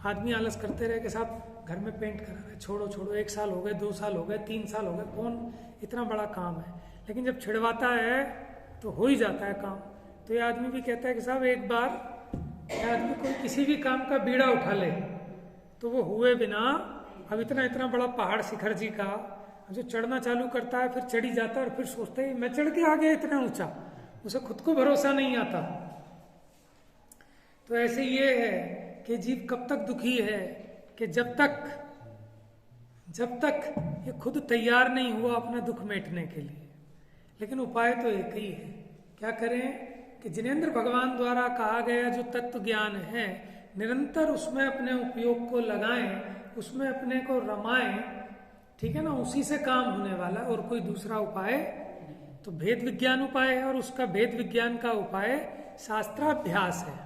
आदमी आलस करते रहे कि साहब घर में पेंट करा रहे, छोड़ो छोड़ो, 1 साल हो गए, 2 साल हो गए, 3 साल हो गए, कौन इतना बड़ा काम है। लेकिन जब छिड़वाता है तो हो ही जाता है काम। तो ये आदमी भी कहता है कि साहब एक बार आदमी कोई किसी भी काम का बीड़ा उठा ले तो वो हुए बिना, अब इतना इतना बड़ा पहाड़ शिखर जी का जो चढ़ना चालू करता है, फिर चढ़ी जाता है और फिर सोचता है मैं चढ़ के आ गया इतना ऊंचा, उसे खुद को भरोसा नहीं आता। तो ऐसे ये है कि जीव कब तक दुखी है कि जब तक ये खुद तैयार नहीं हुआ अपना दुख मेटने के लिए। लेकिन उपाय तो एक ही है। क्या करें कि जिनेंद्र भगवान द्वारा कहा गया जो तत्व ज्ञान है, निरंतर उसमें अपने उपयोग को लगाएं, उसमें अपने को रमाएं, ठीक है ना। उसी से काम होने वाला, और कोई दूसरा उपाय तो भेद विज्ञान उपाय है। और उसका भेद विज्ञान का उपाय शास्त्राभ्यास है।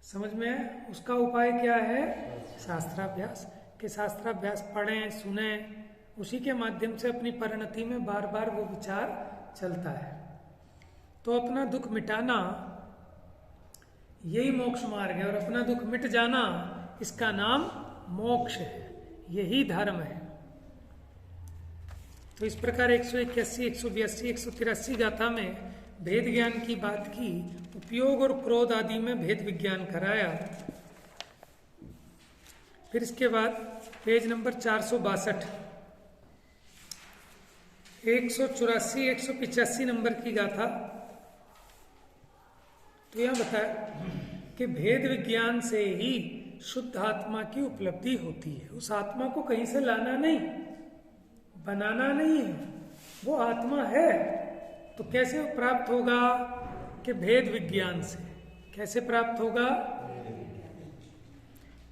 समझ में? उसका उपाय क्या है? शास्त्राभ्यास। के शास्त्राभ्यास पढ़ें, सुने, उसी के माध्यम से अपनी परिणति में बार बार वो विचार चलता है। तो अपना दुख मिटाना यही मोक्ष मार्ग है, और अपना दुख मिट जाना इसका नाम मोक्ष है, यही धर्म है। तो इस प्रकार 181, 182, 183 गाथा में भेद ज्ञान की बात की, उपयोग और क्रोध आदि में भेद विज्ञान कराया। फिर इसके बाद पेज नंबर 462, 184, 185 नंबर की गाथा। तो यह बताया कि भेद विज्ञान से ही शुद्ध आत्मा की उपलब्धि होती है। उस आत्मा को कहीं से लाना नहीं, बनाना नहीं है, वो आत्मा है। तो कैसे प्राप्त होगा? कि भेद विज्ञान से। कैसे प्राप्त होगा?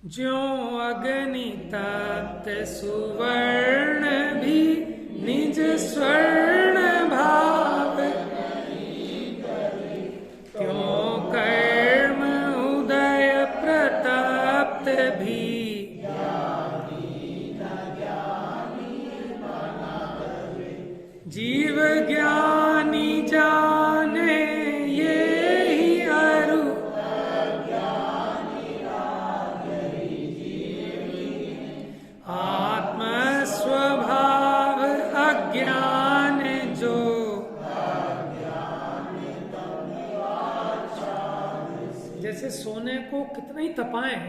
ज्यों अग्नि तप्त सुवर्ण भी निज स्वर्ण भाव, त्यों कर्म उदय प्रतप्त भी जीव ज्ञान जैसे सोने को कितना ही तपाएं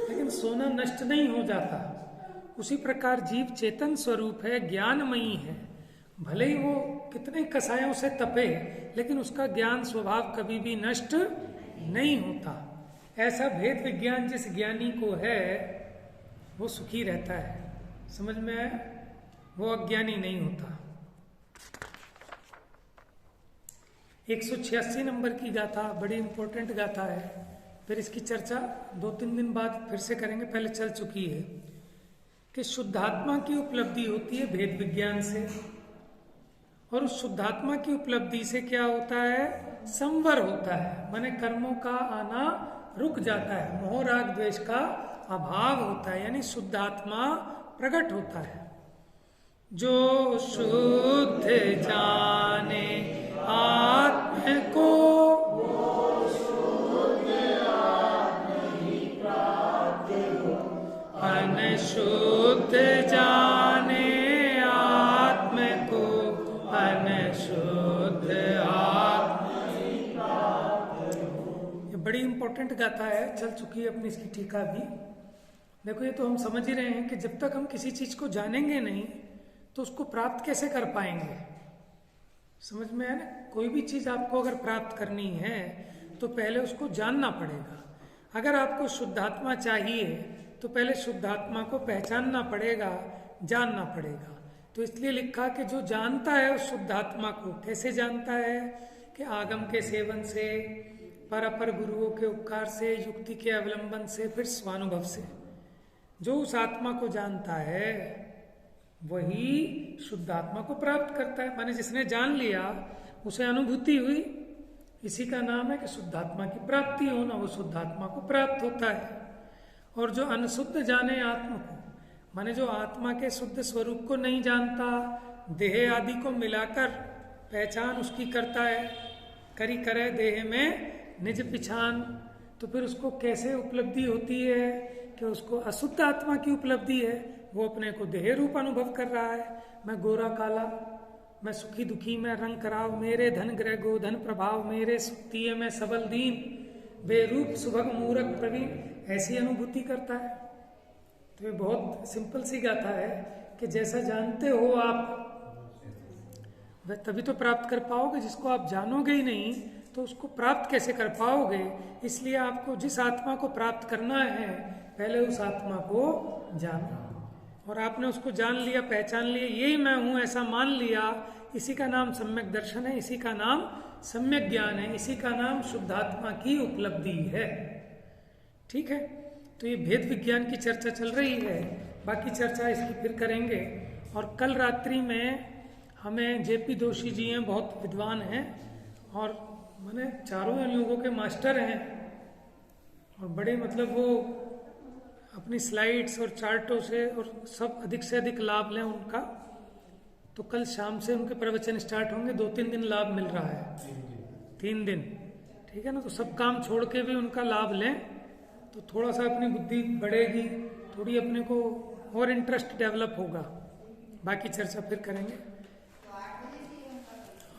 लेकिन सोना नष्ट नहीं हो जाता, उसी प्रकार जीव चेतन स्वरूप है, ज्ञानमयी है। भले ही वो कितने कसायों से तपे लेकिन उसका ज्ञान स्वभाव कभी भी नष्ट नहीं होता। ऐसा भेद विज्ञान जिस ज्ञानी को है वो सुखी रहता है। समझ में आया? वो अज्ञानी नहीं होता। 186 नंबर की गाथा बड़ी इंपॉर्टेंट गाथा है, फिर इसकी चर्चा 2-3 दिन बाद फिर से करेंगे, पहले चल चुकी है कि शुद्धात्मा की उपलब्धि होती है भेद विज्ञान से, और उस शुद्धात्मा की उपलब्धि से क्या होता है? संवर होता है, माने कर्मों का आना रुक जाता है, मोह राग द्वेष का अभाव होता है, यानी शुद्धात्मा प्रकट होता है। जो शुद्ध जाने आत्म को अनशुद्ध जाने आत्म को अनशुद्ध आत्म। ये बड़ी इंपॉर्टेंट गाथा है, चल चुकी है अपनी इसकी टीका भी। देखो ये तो हम समझ ही रहे हैं कि जब तक हम किसी चीज को जानेंगे नहीं तो उसको प्राप्त कैसे कर पाएंगे। समझ में है ना? कोई भी चीज आपको अगर प्राप्त करनी है तो पहले उसको जानना पड़ेगा। अगर आपको शुद्धात्मा चाहिए तो पहले शुद्धात्मा को पहचानना पड़ेगा, जानना पड़ेगा। तो इसलिए लिखा कि जो जानता है उस शुद्धात्मा को, कैसे जानता है? कि आगम के सेवन से, पर गुरुओं के उपकार से, युक्ति के अवलंबन से, फिर स्वानुभव से। जो उस आत्मा को जानता है वही शुद्धात्मा को प्राप्त करता है। माने जिसने जान लिया, उसे अनुभूति हुई, इसी का नाम है कि शुद्धात्मा की प्राप्ति होना, वो शुद्धात्मा को प्राप्त होता है। और जो अनशुद्ध जाने आत्मा को, माने जो आत्मा के शुद्ध स्वरूप को नहीं जानता, देह आदि को मिलाकर पहचान उसकी करता है, करी करे देह में निज पिछान, तो फिर उसको कैसे उपलब्धि होती है? कि उसको अशुद्ध आत्मा की उपलब्धि है। वो अपने को देह रूप अनुभव कर रहा है, मैं गोरा काला, मैं सुखी दुखी, मैं रंग कराव, मेरे धन ग्रह गोधन प्रभाव, मेरे सुक्तिये मैं सबल दीन, बेरूप सुभग मूरख प्रवीण, ऐसी अनुभूति करता है। तो ये बहुत सिंपल सी गाथा है कि जैसा जानते हो आप वह तभी तो प्राप्त कर पाओगे। जिसको आप जानोगे ही नहीं तो उसको प्राप्त कैसे कर पाओगे? इसलिए आपको जिस आत्मा को प्राप्त करना है पहले उस आत्मा को जानो। और आपने उसको जान लिया, पहचान लिया, यही मैं हूं ऐसा मान लिया, इसी का नाम सम्यक दर्शन है, इसी का नाम सम्यक ज्ञान है, इसी का नाम शुद्धात्मा की उपलब्धि है। ठीक है, तो ये भेद विज्ञान की चर्चा चल रही है, बाकी चर्चा इसकी फिर करेंगे। और कल रात्रि में हमें जेपी जोशी जी हैं, बहुत विद्वान हैं और माने चारों योगों के मास्टर हैं और बड़े मतलब वो अपनी स्लाइड्स और चार्टों से और सब अधिक से अधिक लाभ लें उनका। तो कल शाम से उनके प्रवचन स्टार्ट होंगे, 2-3 दिन लाभ मिल रहा है, 3 दिन, ठीक है ना। तो सब काम छोड़ के भी उनका लाभ लें तो थोड़ा सा अपनी बुद्धि बढ़ेगी, थोड़ी अपने को और इंटरेस्ट डेवलप होगा। बाकी चर्चा फिर करेंगे।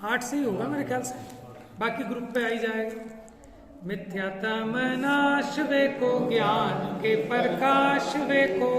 8 से ही होगा मेरे ख्याल से, बाकी ग्रुप पे आई जाएगा। मिथ्यात्म नाश वे को, ज्ञान के प्रकाश वे को।